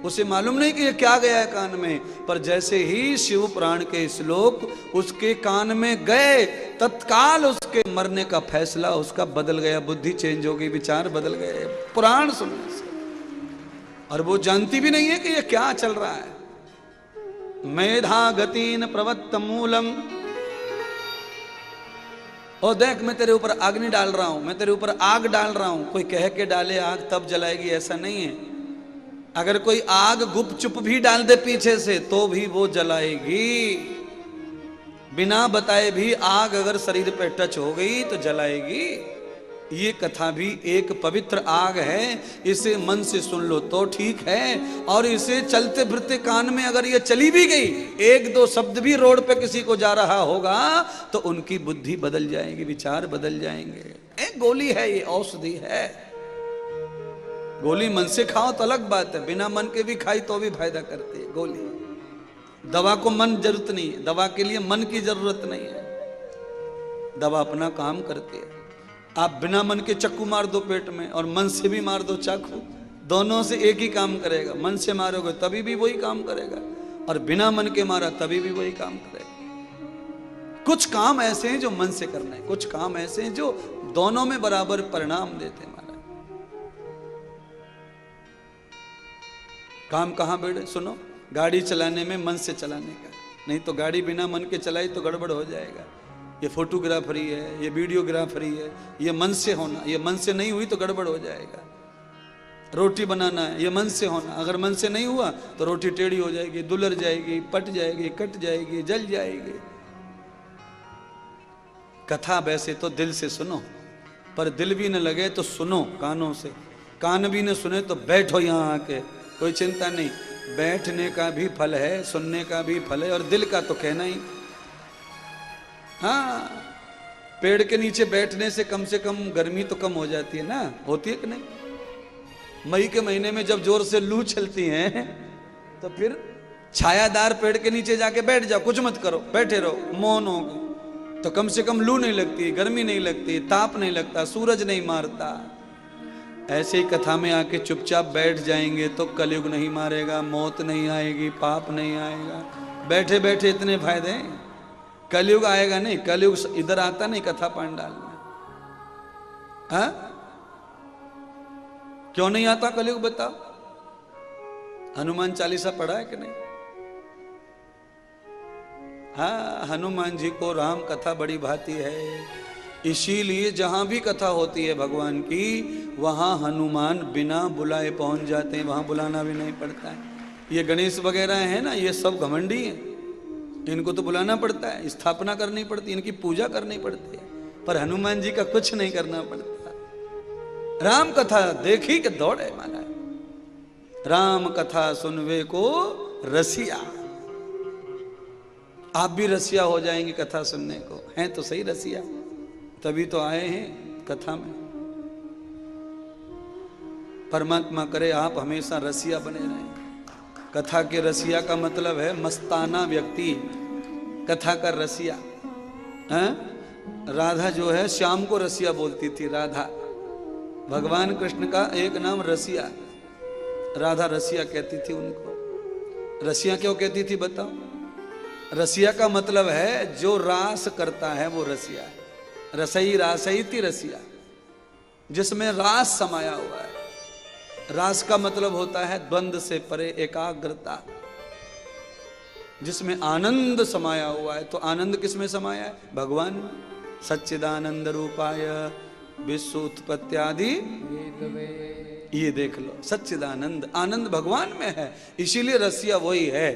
उसे मालूम नहीं कि ये क्या गया है कान में, पर जैसे ही शिव पुराण के श्लोक उसके कान में गए, तत्काल उसके मरने का फैसला उसका बदल गया। बुद्धि चेंज हो गई, विचार बदल गए पुराण सुनने से। और वो जानती भी नहीं है कि ये क्या चल रहा है। मेधा गतिन प्रवत्त मूलम, ओ देख मैं तेरे ऊपर अग्नि डाल रहा हूं, मैं तेरे ऊपर आग डाल रहा हूं। कोई कह के डाले आग तब जलाएगी, ऐसा नहीं है। अगर कोई आग गुपचुप भी डाल दे पीछे से तो भी वो जलाएगी। बिना बताए भी आग अगर शरीर पे टच हो गई तो जलाएगी। ये कथा भी एक पवित्र आग है, इसे मन से सुन लो तो ठीक है। और इसे चलते फिरते कान में अगर ये चली भी गई, 1-2 शब्द भी रोड पे किसी को जा रहा होगा तो उनकी बुद्धि बदल जाएगी, विचार बदल जाएंगे। एक गोली है, ये औषधि है। गोली मन से खाओ तो अलग बात है, बिना मन के भी खाई तो भी फायदा करती है गोली। दवा को मन जरूरत नहीं है, दवा के लिए मन की जरूरत नहीं है। दवा अपना काम करती है। आप बिना मन के चक्कू मार दो पेट में और मन से भी मार दो चाकू, दोनों से एक ही काम करेगा। मन से मारोगे तभी भी वही काम करेगा और बिना मन के मारा तभी भी वही काम करेगा। कुछ काम ऐसे हैं जो मन से करना है, कुछ काम ऐसे हैं जो दोनों में बराबर परिणाम देते हैं। काम कहाँ बेड़े? सुनो, गाड़ी चलाने में मन से चलाने का, नहीं तो गाड़ी बिना मन के चलाई तो गड़बड़ हो जाएगा। ये फोटोग्राफरी है, ये वीडियोग्राफरी है, ये मन से होना, ये मन से नहीं हुई तो गड़बड़ हो जाएगा। रोटी बनाना है, ये मन से होना, अगर मन से नहीं हुआ तो रोटी टेढ़ी हो जाएगी, दुलर जाएगी, पट जाएगी, कट जाएगी, जल जाएगी। कथा वैसे तो दिल से सुनो, पर दिल भी न लगे तो सुनो कानों से, कान भी न सुने तो बैठो यहाँ आके, कोई चिंता नहीं। बैठने का भी फल है, सुनने का भी फल है और दिल का तो कहना ही। हाँ, पेड़ के नीचे बैठने से कम गर्मी तो कम हो जाती है ना, होती है कि नहीं? मई के महीने में जब जोर से लू चलती है तो फिर छायादार पेड़ के नीचे जाके बैठ जाओ, कुछ मत करो, बैठे रहो, मौन हो, तो कम से कम लू नहीं लगती, गर्मी नहीं लगती, ताप नहीं लगता, सूरज नहीं मारता। ऐसे ही कथा में आके चुपचाप बैठ जाएंगे तो कलयुग नहीं मारेगा, मौत नहीं आएगी, पाप नहीं आएगा। बैठे बैठे इतने फायदे हैं। कलयुग आएगा नहीं, कलयुग इधर आता नहीं कथा पांडाल में। हाँ, क्यों नहीं आता कलयुग बताओ? हनुमान चालीसा पढ़ा है कि नहीं? हाँ, हनुमान जी को राम कथा बड़ी भाती है, इसीलिए जहां भी कथा होती है भगवान की, वहां हनुमान बिना बुलाए पहुंच जाते हैं, वहां बुलाना भी नहीं पड़ता है। ये गणेश वगैरह है ना, ये सब घमंडी हैं, इनको तो बुलाना पड़ता है, स्थापना करनी पड़ती है, इनकी पूजा करनी पड़ती है, पर हनुमान जी का कुछ नहीं करना पड़ता। राम कथा देखी कि दौड़े माना, राम कथा सुनवे को रसिया। आप भी रसिया हो जाएंगे कथा सुनने को, हैं तो सही रसिया, तभी तो आए हैं कथा में। परमात्मा करे आप हमेशा रसिया बने रहें। कथा के रसिया का मतलब है मस्ताना व्यक्ति, कथा का रसिया। राधा जो है श्याम को रसिया बोलती थी, राधा भगवान कृष्ण का एक नाम रसिया, राधा रसिया कहती थी उनको। रसिया क्यों कहती थी बताओ? रसिया का मतलब है जो रास करता है वो रसिया है। रसई रासई थी रसिया, जिसमें रास समाया हुआ है। रास का मतलब होता है द्वंद्व से परे एकाग्रता, जिसमें आनंद समाया हुआ है। तो आनंद किसमें समाया है? भगवान। सच्चिदानंद रूपाय विश्व उत्पत्त्यादि, ये देख लो, सच्चिदानंद, आनंद भगवान में है, इसीलिए रसिया वही है।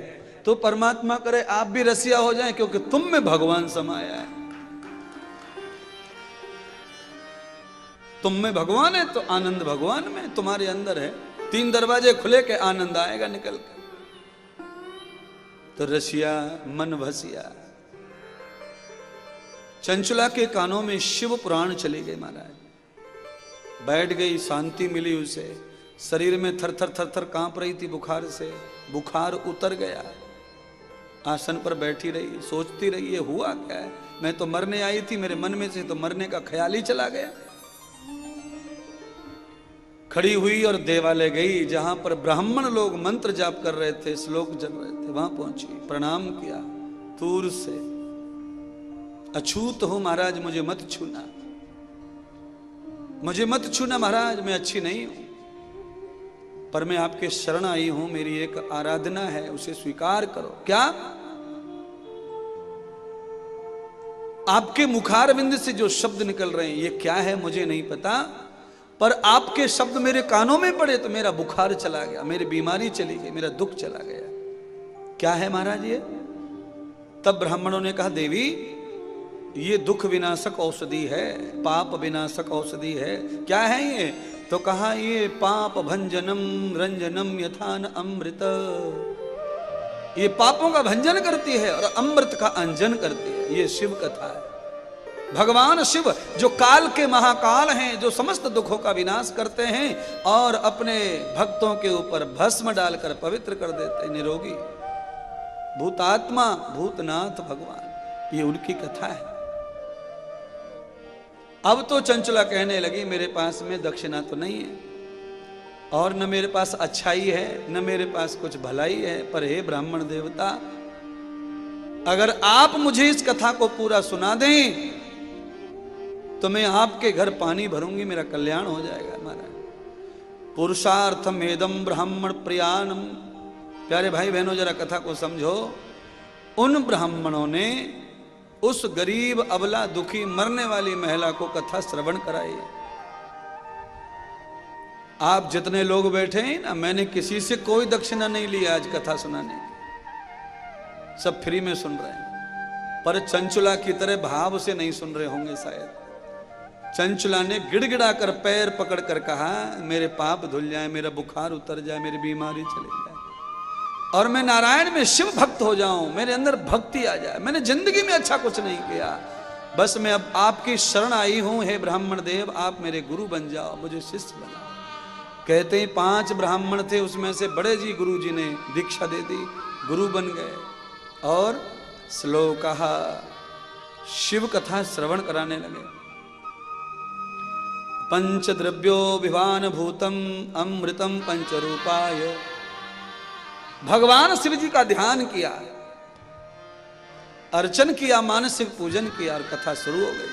तो परमात्मा करे आप भी रसिया हो जाएं, क्योंकि तुम में भगवान समाया है। तुम में भगवान है तो आनंद भगवान में, तुम्हारे अंदर है। 3 दरवाजे खुले के आनंद आएगा निकल कर। तो रसिया मन भसिया। चंचला के कानों में शिव पुराण चली गई महाराज, बैठ गई, शांति मिली उसे। शरीर में थर थर थर थर कांप रही थी बुखार से, बुखार उतर गया। आसन पर बैठी रही, सोचती रही ये हुआ क्या है, मैं तो मरने आई थी, मेरे मन में से तो मरने का ख्याल ही चला गया। खड़ी हुई और देवालय गई, जहां पर ब्राह्मण लोग मंत्र जाप कर रहे थे, श्लोक जप रहे थे, वहां पहुंची, प्रणाम किया दूर से। अछूत हूं महाराज, मुझे मत छूना, मुझे मत छूना महाराज, मैं अच्छी नहीं हूं, पर मैं आपके शरण आई हूं, मेरी एक आराधना है, उसे स्वीकार करो। क्या? आपके मुखारविंद से जो शब्द निकल रहे हैं ये क्या है मुझे नहीं पता, पर आपके शब्द मेरे कानों में पड़े तो मेरा बुखार चला गया, मेरी बीमारी चली गई, मेरा दुख चला गया। क्या है महाराज ये? तब ब्राह्मणों ने कहा देवी ये दुख विनाशक औषधि है, पाप विनाशक औषधि है। क्या है ये? तो कहा ये पाप भंजनम रंजनम यथान अमृत, ये पापों का भंजन करती है और अमृत का अंजन करती है। ये शिव कथा है। भगवान शिव जो काल के महाकाल हैं, जो समस्त दुखों का विनाश करते हैं और अपने भक्तों के ऊपर भस्म डालकर पवित्र कर देते हैं, निरोगी भूतात्मा भूतनाथ भगवान, ये उनकी कथा है। अब तो चंचला कहने लगी मेरे पास में दक्षिणा तो नहीं है और न मेरे पास अच्छाई है, न मेरे पास कुछ भलाई है, पर हे ब्राह्मण देवता अगर आप मुझे इस कथा को पूरा सुना दें तो मैं आपके घर पानी भरूंगी, मेरा कल्याण हो जाएगा। महाराज पुरुषार्थम एदम ब्राह्मण प्रियानम। प्यारे भाई बहनों जरा कथा को समझो। उन ब्राह्मणों ने उस गरीब अबला दुखी मरने वाली महिला को कथा श्रवण कराई। आप जितने लोग बैठे हैं ना, मैंने किसी से कोई दक्षिणा नहीं ली आज कथा सुनाने की, सब फ्री में सुन रहे हैं। पर चंचला की तरह भाव से नहीं सुन रहे होंगे शायद। चंचला ने गिड़गिड़ा कर पैर पकड़ कर कहा मेरे पाप धुल जाए, मेरा बुखार उतर जाए, मेरी बीमारी चली जाए और मैं नारायण में शिव भक्त हो जाऊं, मेरे अंदर भक्ति आ जाए। मैंने जिंदगी में अच्छा कुछ नहीं किया, बस मैं अब आपकी शरण आई हूं। हे ब्राह्मण देव आप मेरे गुरु बन जाओ, मुझे शिष्य बनाओ। कहते हैं 5 ब्राह्मण थे, उसमें से बड़े जी गुरु जी ने दीक्षा दे दी, गुरु बन गए और श्लोकः शिव कथा श्रवण कराने लगे। पंचद्रव्यो विभान भूतम अमृतम पंचरूपाय। भगवान शिव जी का ध्यान किया, अर्चन किया, मानसिक पूजन किया और कथा शुरू हो गई।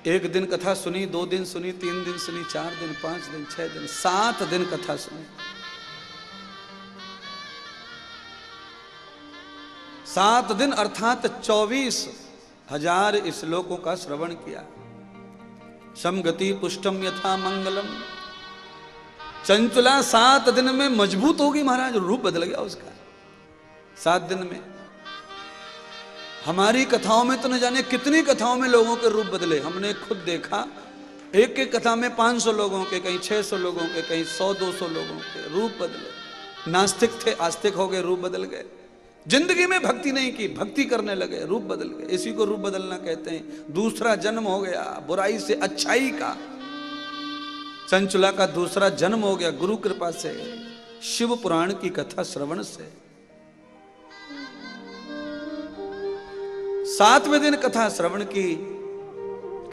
एक दिन कथा सुनी, 2 दिन सुनी, 3 दिन सुनी, 4 दिन, 5 दिन, 6 दिन, 7 दिन कथा सुनी। 7 दिन अर्थात 24,000 श्लोकों का श्रवण किया। समगति पुष्टम यथा मंगलम। चंचला 7 दिन में मजबूत होगी महाराज, रूप बदल गया उसका 7 दिन में। हमारी कथाओं में तो न जाने कितनी कथाओं में लोगों के रूप बदले, हमने खुद देखा। एक एक कथा में 500 लोगों के, कहीं 600 लोगों के, कहीं 100-200 लोगों के रूप बदले। नास्तिक थे, आस्तिक हो गए, रूप बदल गए। जिंदगी में भक्ति नहीं की, भक्ति करने लगे, रूप बदल गए। इसी को रूप बदलना कहते हैं। दूसरा जन्म हो गया बुराई से अच्छाई का। चंचला का दूसरा जन्म हो गया गुरु कृपा से, शिव पुराण की कथा श्रवण से। 7वें दिन कथा श्रवण की।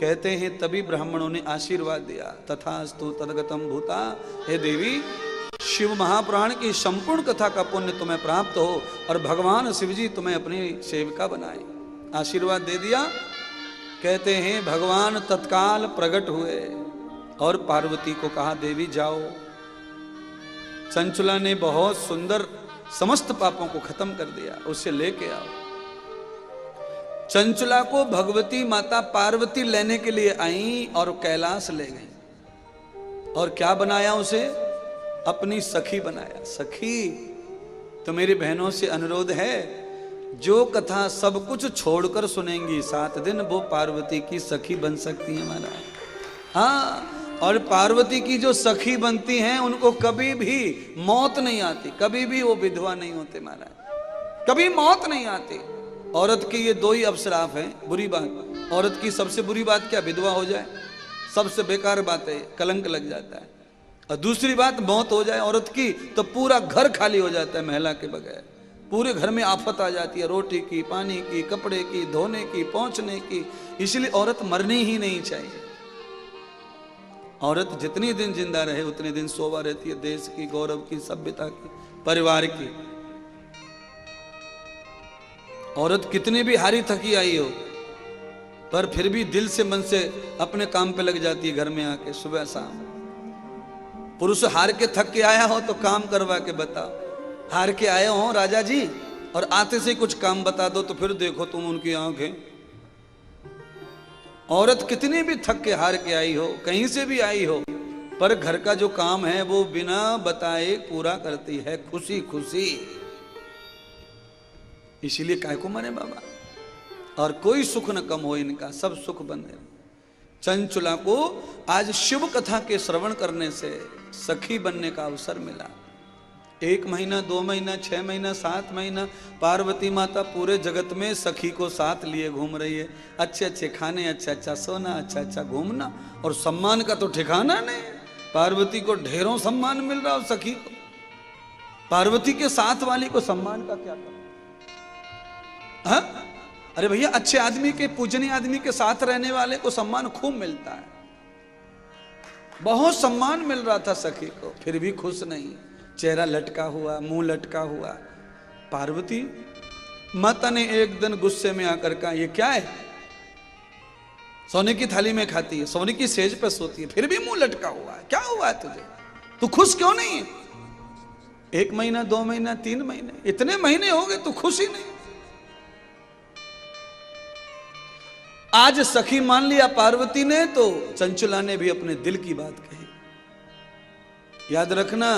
कहते हैं तभी ब्राह्मणों ने आशीर्वाद दिया, तथास्तु तदगतम भूता। हे देवी, शिव महापुराण की संपूर्ण कथा का पुण्य तुम्हें प्राप्त हो और भगवान शिव जी तुम्हें अपनी सेविका बनाए। आशीर्वाद दे दिया। कहते हैं भगवान तत्काल प्रकट हुए और पार्वती को कहा देवी जाओ। चंचला ने बहुत सुंदर समस्त पापों को खत्म कर दिया, उससे लेके आओ। चंचला को भगवती माता पार्वती लेने के लिए आई और कैलाश ले गई। और क्या बनाया उसे? अपनी सखी बनाया। सखी, तो मेरी बहनों से अनुरोध है, जो कथा सब कुछ छोड़कर सुनेंगी 7 दिन, वो पार्वती की सखी बन सकती है महाराज। हाँ, और पार्वती की जो सखी बनती हैं उनको कभी भी मौत नहीं आती, कभी भी वो विधवा नहीं होते महाराज, कभी मौत नहीं आती। औरत के ये 2 ही अवसराफ हैं, बुरी बात। औरत की सबसे बुरी बात क्या? विधवा हो जाए, सबसे बेकार बात है, कलंक लग जाता है। और दूसरी बात, मौत हो जाए औरत की तो पूरा घर खाली हो जाता है महिला के बगैर। पूरे घर में आफत आ जाती है, रोटी की, पानी की, कपड़े की, धोने की, पहुंचने की। इसलिए औरत मरनी ही नहीं चाहिए। औरत जितनी दिन जिंदा रहे उतने दिन शोभा रहती है देश की, गौरव की, सभ्यता की, परिवार की। औरत कितनी भी हारी थकी आई हो, पर फिर भी दिल से मन से अपने काम पे लग जाती है घर में आके सुबह शाम। पुरुष हार के थक के आया हो तो काम करवा के बताओ। हार के आए हो राजा जी और आते से कुछ काम बता दो तो फिर देखो तुम उनकी आंखें। औरत कितनी भी थक के हार के आई हो, कहीं से भी आई हो, पर घर का जो काम है वो बिना बताए पूरा करती है, खुशी खुशी। इसीलिए काय को मरे बाबा, और कोई सुख न कम हो इनका, सब सुख बंधे। चंचला को आज शिव कथा के श्रवण करने से सखी बनने का अवसर मिला। 1 महीना, 2 महीना, 6 महीना, 7 महीना पार्वती माता पूरे जगत में सखी को साथ लिए घूम रही है। अच्छे अच्छे खाने, अच्छा अच्छा सोना, अच्छा अच्छा घूमना, और सम्मान का तो ठिकाना नहीं। पार्वती को ढेरों सम्मान मिल रहा, और सखी को, पार्वती के साथ वाली को सम्मान का क्या करो? हाँ? अरे भैया, अच्छे आदमी के, पूजनीय आदमी के साथ रहने वाले को सम्मान खूब मिलता है। बहुत सम्मान मिल रहा था सखी को, फिर भी खुश नहीं, चेहरा लटका हुआ, मुंह लटका हुआ। पार्वती माता ने एक दिन गुस्से में आकर कहा, ये क्या है? सोने की थाली में खाती है, सोने की सेज पर सोती है, फिर भी मुंह लटका हुआ है, क्या हुआ है तुझे? तू खुश क्यों नहीं है? 1 महीना, 2 महीना, 3 महीने, इतने महीने हो गए, तू खुश ही नहीं। आज सखी मान लिया पार्वती ने, तो चंचला ने भी अपने दिल की बात कही। याद रखना,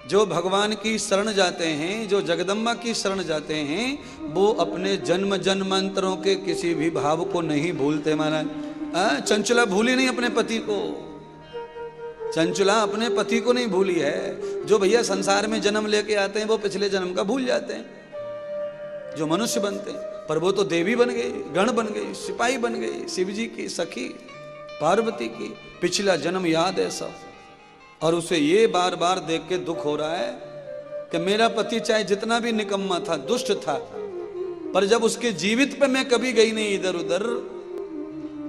जो भगवान की शरण जाते हैं, जो जगदम्बा की शरण जाते हैं, वो अपने जन्म जन्मांतरों के किसी भी भाव को नहीं भूलते महाराज। चंचला भूली नहीं अपने पति को, चंचला अपने पति को नहीं भूली है। जो भैया संसार में जन्म लेके आते हैं वो पिछले जन्म का भूल जाते हैं, जो मनुष्य बनते हैं। पर वो तो देवी बन गई, गण बन गई, सिपाही बन गई, शिव जी की सखी पार्वती की, पिछला जन्म याद है सब। और उसे ये बार बार देख के दुख हो रहा है कि मेरा पति चाहे जितना भी निकम्मा था, दुष्ट था, पर जब उसके जीवित पे मैं कभी गई नहीं इधर उधर,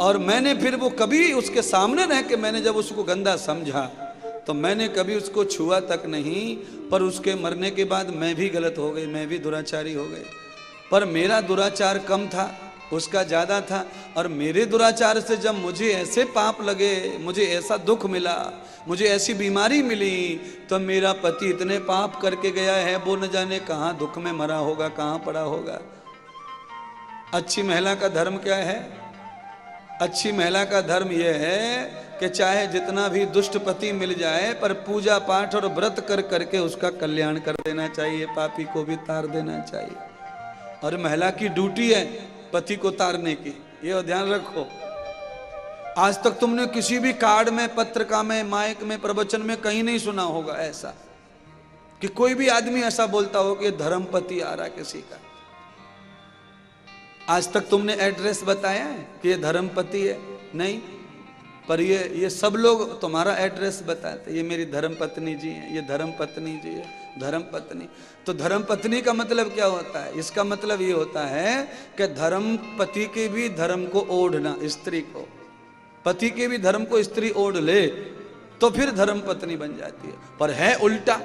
और मैंने फिर वो कभी उसके सामने रह के मैंने जब उसको गंदा समझा तो मैंने कभी उसको छुआ तक नहीं, पर उसके मरने के बाद मैं भी गलत हो गई, मैं भी दुराचारी हो गई। पर मेरा दुराचार कम था, उसका ज्यादा था। और मेरे दुराचार से जब मुझे ऐसे पाप लगे, मुझे ऐसा दुख मिला, मुझे ऐसी बीमारी मिली, तो मेरा पति इतने पाप करके गया है, वो न जाने कहाँ दुख में मरा होगा, कहाँ पड़ा होगा। अच्छी महिला का धर्म क्या है? अच्छी महिला का धर्म यह है कि चाहे जितना भी दुष्ट पति मिल जाए, पर पूजा पाठ और व्रत कर करके उसका कल्याण कर देना चाहिए, पापी को भी तार देना चाहिए। और महिला की ड्यूटी है पति को तारने की, ये ध्यान रखो। आज तक तुमने किसी भी कार्ड में, पत्रिका में, माइक में, प्रवचन में कहीं नहीं सुना होगा ऐसा कि कोई भी आदमी ऐसा बोलता हो कि धर्म पति आ रहा किसी का। आज तक तुमने एड्रेस बताया है कि ये धर्म पति है? नहीं। पर ये सब लोग तुम्हारा एड्रेस बताते, ये मेरी धर्म पत्नी जी है, ये धर्म पत्नी जी है, धर्म पत्नी। तो धर्म पत्नी का मतलब क्या होता है? इसका मतलब ये होता है कि धर्म पति के भी धर्म को ओढ़ना, स्त्री को, पति के भी धर्म को स्त्री ओढ़ ले तो फिर धर्म पत्नी बन जाती है। पर है उल्टा।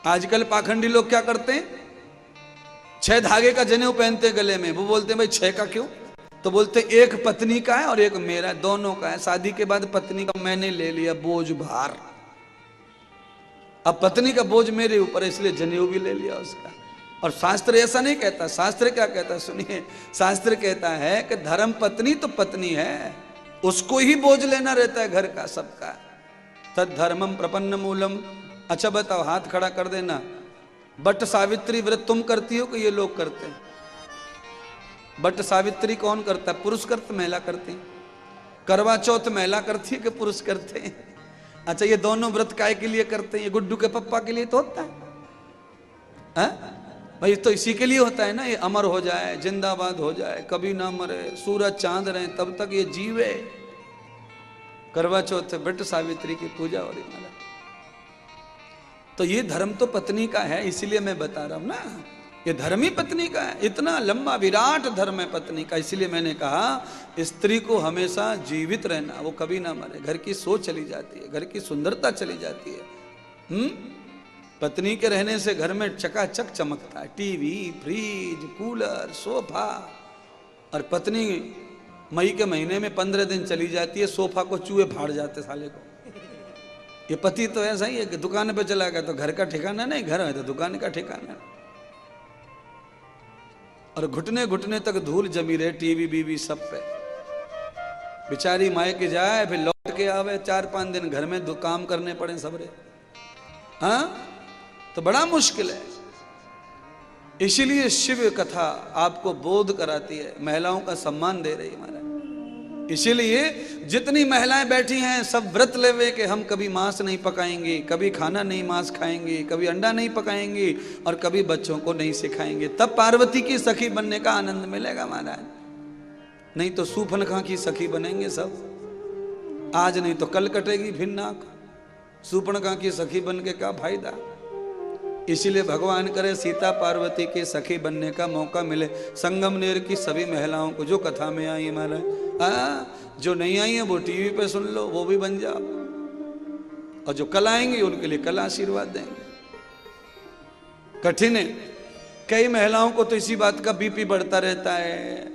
आजकल पाखंडी लोग क्या करते हैं? 6 धागे का जनेऊ पहनते गले में, वो बोलते हैं भाई 6 का क्यों? तो बोलते एक पत्नी का है और एक मेरा, दोनों का है। शादी के बाद पत्नी का मैंने ले लिया बोझ भार, अब पत्नी का बोझ मेरे ऊपर है, इसलिए जनेऊ भी ले लिया उसका। और शास्त्र ऐसा नहीं कहता। शास्त्र क्या कहता है? सुनिए, शास्त्र कहता है कि धर्म पत्नी तो पत्नी है, उसको ही बोझ लेना रहता है घर का, सबका। तद धर्मम प्रपन्न मूलम। अच्छा बताओ, हाथ खड़ा कर देना। बट सावित्री व्रत तुम करती हो कि ये लोग करते हैं? बट सावित्री कौन करता है? पुरुष करते, महिला करती? करवा चौथ महिला करती है कि पुरुष करते हैं? अच्छा, ये दोनों व्रत काय के लिए करते हैं? ये गुड्डू के पप्पा के लिए तो होता है भाई, तो इसी के लिए होता है ना, ये अमर हो जाए, जिंदाबाद हो जाए, कभी ना मरे, सूरज चांद रहे तब तक ये जीवे। करवा चौथ बट सावित्री की पूजा हो रही है। तो ये धर्म तो पत्नी का है, इसीलिए मैं बता रहा हूं ना, ये धर्म ही पत्नी का है। इतना लंबा विराट धर्म है पत्नी का। इसलिए मैंने कहा स्त्री को हमेशा जीवित रहना, वो कभी ना मरे। घर की सोच चली जाती है, घर की सुंदरता चली जाती है। पत्नी के रहने से घर में चकाचक चमकता है, टीवी, फ्रिज, कूलर, सोफा। और पत्नी मई के महीने में 15 दिन चली जाती है, सोफा को चूहे फाड़ जाते साले को। ये पति तो ऐसा ही है कि दुकान पे चला गया तो घर का ठिकाना नहीं, घर है तो दुकान का ठिकाना। और घुटने घुटने तक धूल जमी रहे टीवी बीवी सब पे। बेचारी मायके जाए, फिर लौट के आवे, 4-5 दिन घर में काम करने पड़े सबरे। हाँ, तो बड़ा मुश्किल है। इसीलिए शिव कथा आपको बोध कराती है, महिलाओं का सम्मान दे रही है महाराज। इसीलिए जितनी महिलाएं बैठी हैं सब व्रत लेवे कि हम कभी मांस नहीं पकाएंगे, कभी खाना नहीं मांस खाएंगे, कभी अंडा नहीं पकाएंगे और कभी बच्चों को नहीं सिखाएंगे। तब पार्वती की सखी बनने का आनंद मिलेगा महाराज। नहीं तो सूफनखा की सखी बनेंगे सब। आज नहीं तो कल कटेगी फिर नाक। सूफनखा की सखी बन के क्या फायदा? इसीलिए भगवान करे सीता पार्वती के सखी बनने का मौका मिले संगमनेर की सभी महिलाओं को, जो कथा में आई महाराज। जो नहीं आई है वो टीवी पे सुन लो, वो भी बन जाओ। और जो कल आएंगे उनके लिए कल आशीर्वाद देंगे। कठिन है। कई महिलाओं को तो इसी बात का बीपी बढ़ता रहता है,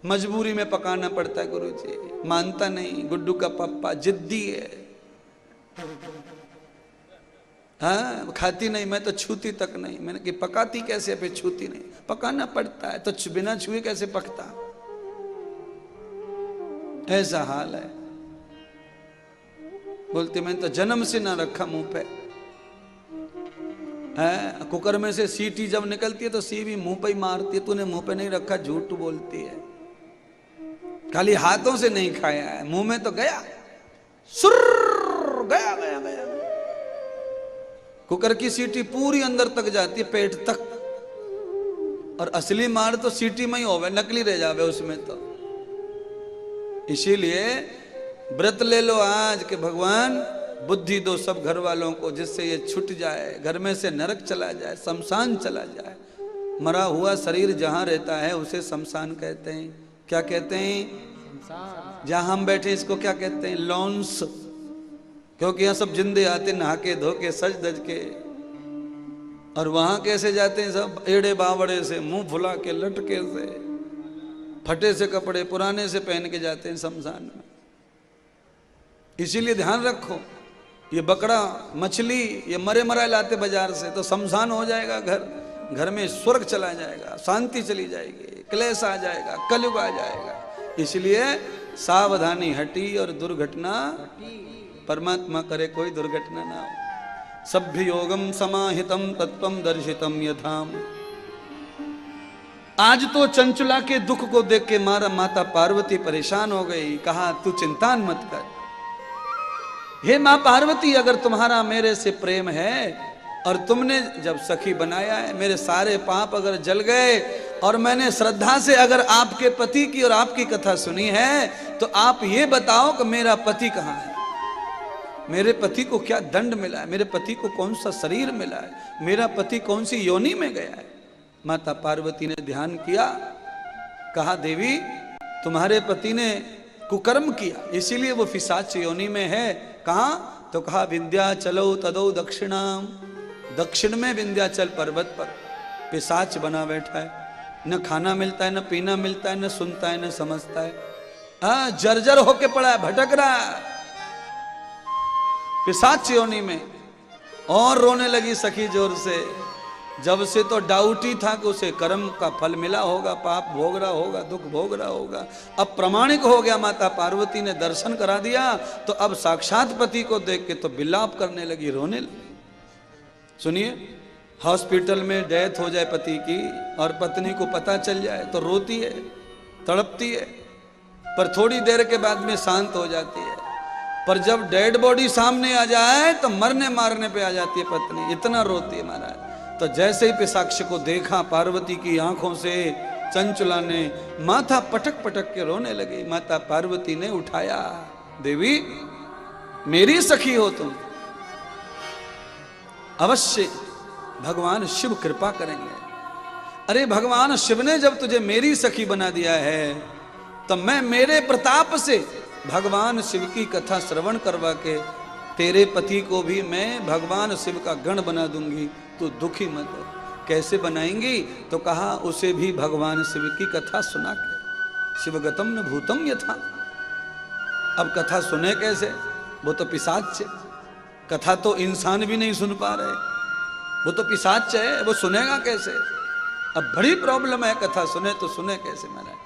मजबूरी में पकाना पड़ता है। गुरुजी मानता नहीं, गुड्डू का पप्पा जिद्दी है। हाँ, खाती नहीं, मैं तो छूती तक नहीं। मैंने कि पकाती कैसे? फिर छूती नहीं, पकाना पड़ता है। तो बिना छुए कैसे पकता? ऐसा हाल है। बोलते मैंने तो जन्म से ना रखा मुंह पे। है कुकर में से सीटी जब निकलती है तो सी भी मुंह पे ही मारती है। तूने मुंह पे नहीं रखा, झूठ बोलती है। खाली हाथों से नहीं खाया है, मुंह में तो गया, सुर गया गया गया। कुकर की सीटी पूरी अंदर तक जाती है, पेट तक। और असली मार तो सीटी में ही होवे, नकली रह जावे उसमें तो। इसीलिए व्रत ले लो आज कि भगवान बुद्धि दो सब घर वालों को, जिससे ये छूट जाए, घर में से नरक चला जाए, शमशान चला जाए। मरा हुआ शरीर जहाँ रहता है उसे शमशान कहते हैं। क्या कहते हैं? जहाँ हम बैठे इसको क्या कहते हैं? लॉन्स। क्योंकि यहाँ सब जिंदे आते नहा के धो के सज धज के, और वहां कैसे जाते हैं? सब एड़े बावड़े से, मुंह फुला के, लटके से, फटे से कपड़े पुराने से पहन के जाते हैं शमशान में। इसीलिए ध्यान रखो, ये बकरा मछली ये मरे मरा लाते बाजार से तो शमशान हो जाएगा घर, घर में स्वर्ग चला जाएगा, शांति चली जाएगी, क्लेश आ जाएगा, कलयुग आ जाएगा। इसलिए सावधानी हटी और दुर्घटना, परमात्मा करे कोई दुर्घटना ना हो। सभ्य योगम समाहितम तत्वम दर्शितम यथाम। आज तो चंचुला के दुख को देख के माता पार्वती परेशान हो गई। कहा तू चिंता मत कर, हे मां पार्वती, अगर तुम्हारा मेरे से प्रेम है और तुमने जब सखी बनाया है, मेरे सारे पाप अगर जल गए और मैंने श्रद्धा से अगर आपके पति की और आपकी कथा सुनी है, तो आप ये बताओ कि मेरा पति कहाँ है, मेरे पति को क्या दंड मिला है, मेरे पति को कौन सा शरीर मिला है, मेरा पति कौन सी योनि में गया है। माता पार्वती ने ध्यान किया, कहा देवी तुम्हारे पति ने कुकर्म किया, इसीलिए वो पिशाच योनि में है। कहा? तो कहा विंध्याचलो तदो दक्षिणाम। दक्षिण में विंध्याचल पर्वत पर पिशाच बना बैठा है, न खाना मिलता है, न पीना मिलता है, न सुनता है, न समझता है। हाँ, जर्जर होके पड़ा है, भटक रहा है पिशाच योनि में। और रोने लगी सखी जोर से। जब से तो डाउट ही था कि उसे कर्म का फल मिला होगा, पाप भोग रहा होगा, दुख भोग रहा होगा। अब प्रमाणिक हो गया, माता पार्वती ने दर्शन करा दिया, तो अब साक्षात पति को देख के तो विलाप करने लगी, रोने लगी। सुनिए, हॉस्पिटल में डेथ हो जाए पति की और पत्नी को पता चल जाए तो रोती है, तड़पती है, पर थोड़ी देर के बाद में शांत हो जाती है। पर जब डेड बॉडी सामने आ जाए तो मरने मारने पे आ जाती है पत्नी, इतना रोती है महाराज। तो जैसे ही पिशाच को देखा पार्वती की आंखों से, चंचुला ने माथा पटक पटक के रोने लगी। माता पार्वती ने उठाया, देवी मेरी सखी हो तुम, अवश्य भगवान शिव कृपा करेंगे। अरे भगवान शिव ने जब तुझे मेरी सखी बना दिया है, तो मैं मेरे प्रताप से भगवान शिव की कथा श्रवण करवा के तेरे पति को भी मैं भगवान शिव का गण बना दूंगी, तो दुखी मत हो। कैसे बनाएंगी? तो कहा उसे भी भगवान शिव की कथा सुना के, शिवगतम न भूतम यथा। अब कथा सुने कैसे? वो तो पिशाच है, कथा तो इंसान भी नहीं सुन पा रहे, वो तो पिशाच है, वो सुनेगा कैसे? अब बड़ी प्रॉब्लम है, कथा सुने तो सुने कैसे महाराज।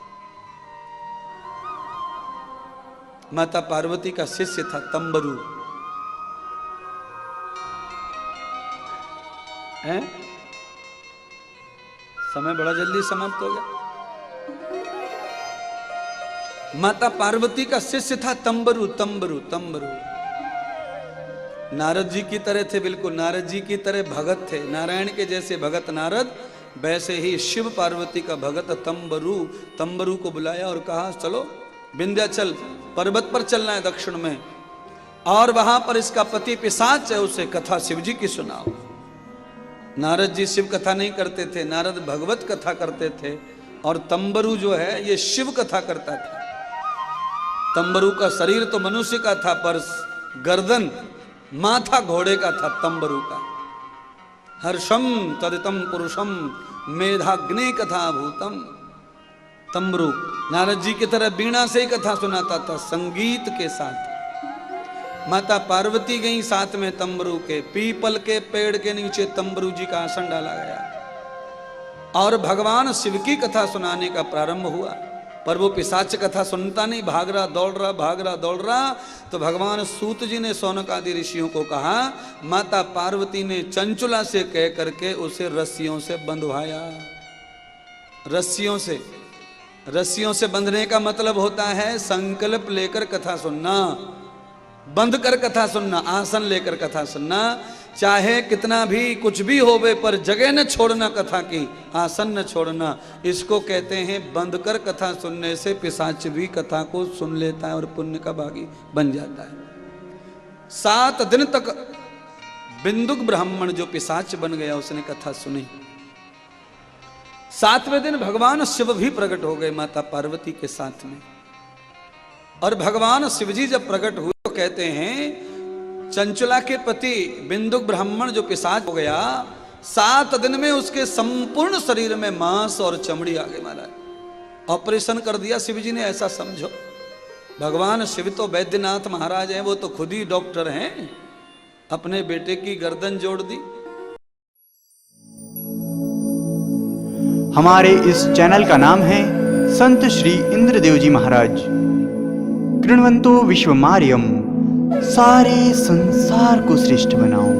माता पार्वती का शिष्य था तंबरू, है? समय बड़ा जल्दी समाप्त हो गया। माता पार्वती का शिष्य था तंबरू। तंबरू तंबरू नारद जी की तरह थे, बिल्कुल नारद जी की तरह भगत थे। नारायण के जैसे भगत नारद, वैसे ही शिव पार्वती का भगत तंबरू। तंबरू को बुलाया और कहा चलो विंध्याचल पर्वत पर चलना है दक्षिण में, और वहां पर इसका पति पिशाच है, उसे कथा शिव जी की सुनाओ। नारद जी शिव कथा नहीं करते थे, नारद भगवत कथा करते थे, और तंबरू जो है ये शिव कथा करता था। तंबरू का शरीर तो मनुष्य का था, पर गर्दन माथा घोड़े का था तंबरू का। हर्षम तदितम पुरुषम मेधाग्नि कथा भूतम। तंबरू नारद जी की तरह बीणा से ही कथा सुनाता था, संगीत के साथ। माता पार्वती गई साथ में तंबरू के। पीपल के पेड़ के नीचे तंबरू जी का आसन डाला गया और भगवान शिव की कथा सुनाने का प्रारंभ हुआ। पर वो पिशाच कथा सुनता नहीं, भाग रहा दौड़ रहा, भाग रहा दौड़ रहा। तो भगवान सूत जी ने शौनक आदि ऋषियों को कहा, माता पार्वती ने चंचुला से कह करके उसे रस्सियों से बंधवाया। रस्सियों से बंधने का मतलब होता है संकल्प लेकर कथा सुनना, बंध कर कथा सुनना, आसन लेकर कथा सुनना। चाहे कितना भी कुछ भी होवे, पर जगह न छोड़ना कथा की, आसन न छोड़ना। इसको कहते हैं बंध कर कथा सुनने से पिशाच भी कथा को सुन लेता है और पुण्य का भागी बन जाता है। 7 दिन तक बिंदुक ब्राह्मण जो पिशाच बन गया उसने कथा सुनी। 7वें दिन भगवान शिव भी प्रकट हो गए माता पार्वती के साथ में। और भगवान शिव जी जब प्रकट हुए तो कहते हैं चंचला के पति बिंदुक ब्राह्मण जो पिशाच हो गया, 7 दिन में उसके संपूर्ण शरीर में मांस और चमड़ी आ गई महाराज। ऑपरेशन कर दिया शिव जी ने, ऐसा समझो। भगवान शिव तो वैद्यनाथ महाराज हैं, वो तो खुद ही डॉक्टर हैं। अपने बेटे की गर्दन जोड़ दी। हमारे इस चैनल का नाम है संत श्री इंद्रदेव जी महाराज। कृण्वन्तो विश्वमार्यम, सारे संसार को श्रेष्ठ बनाओ।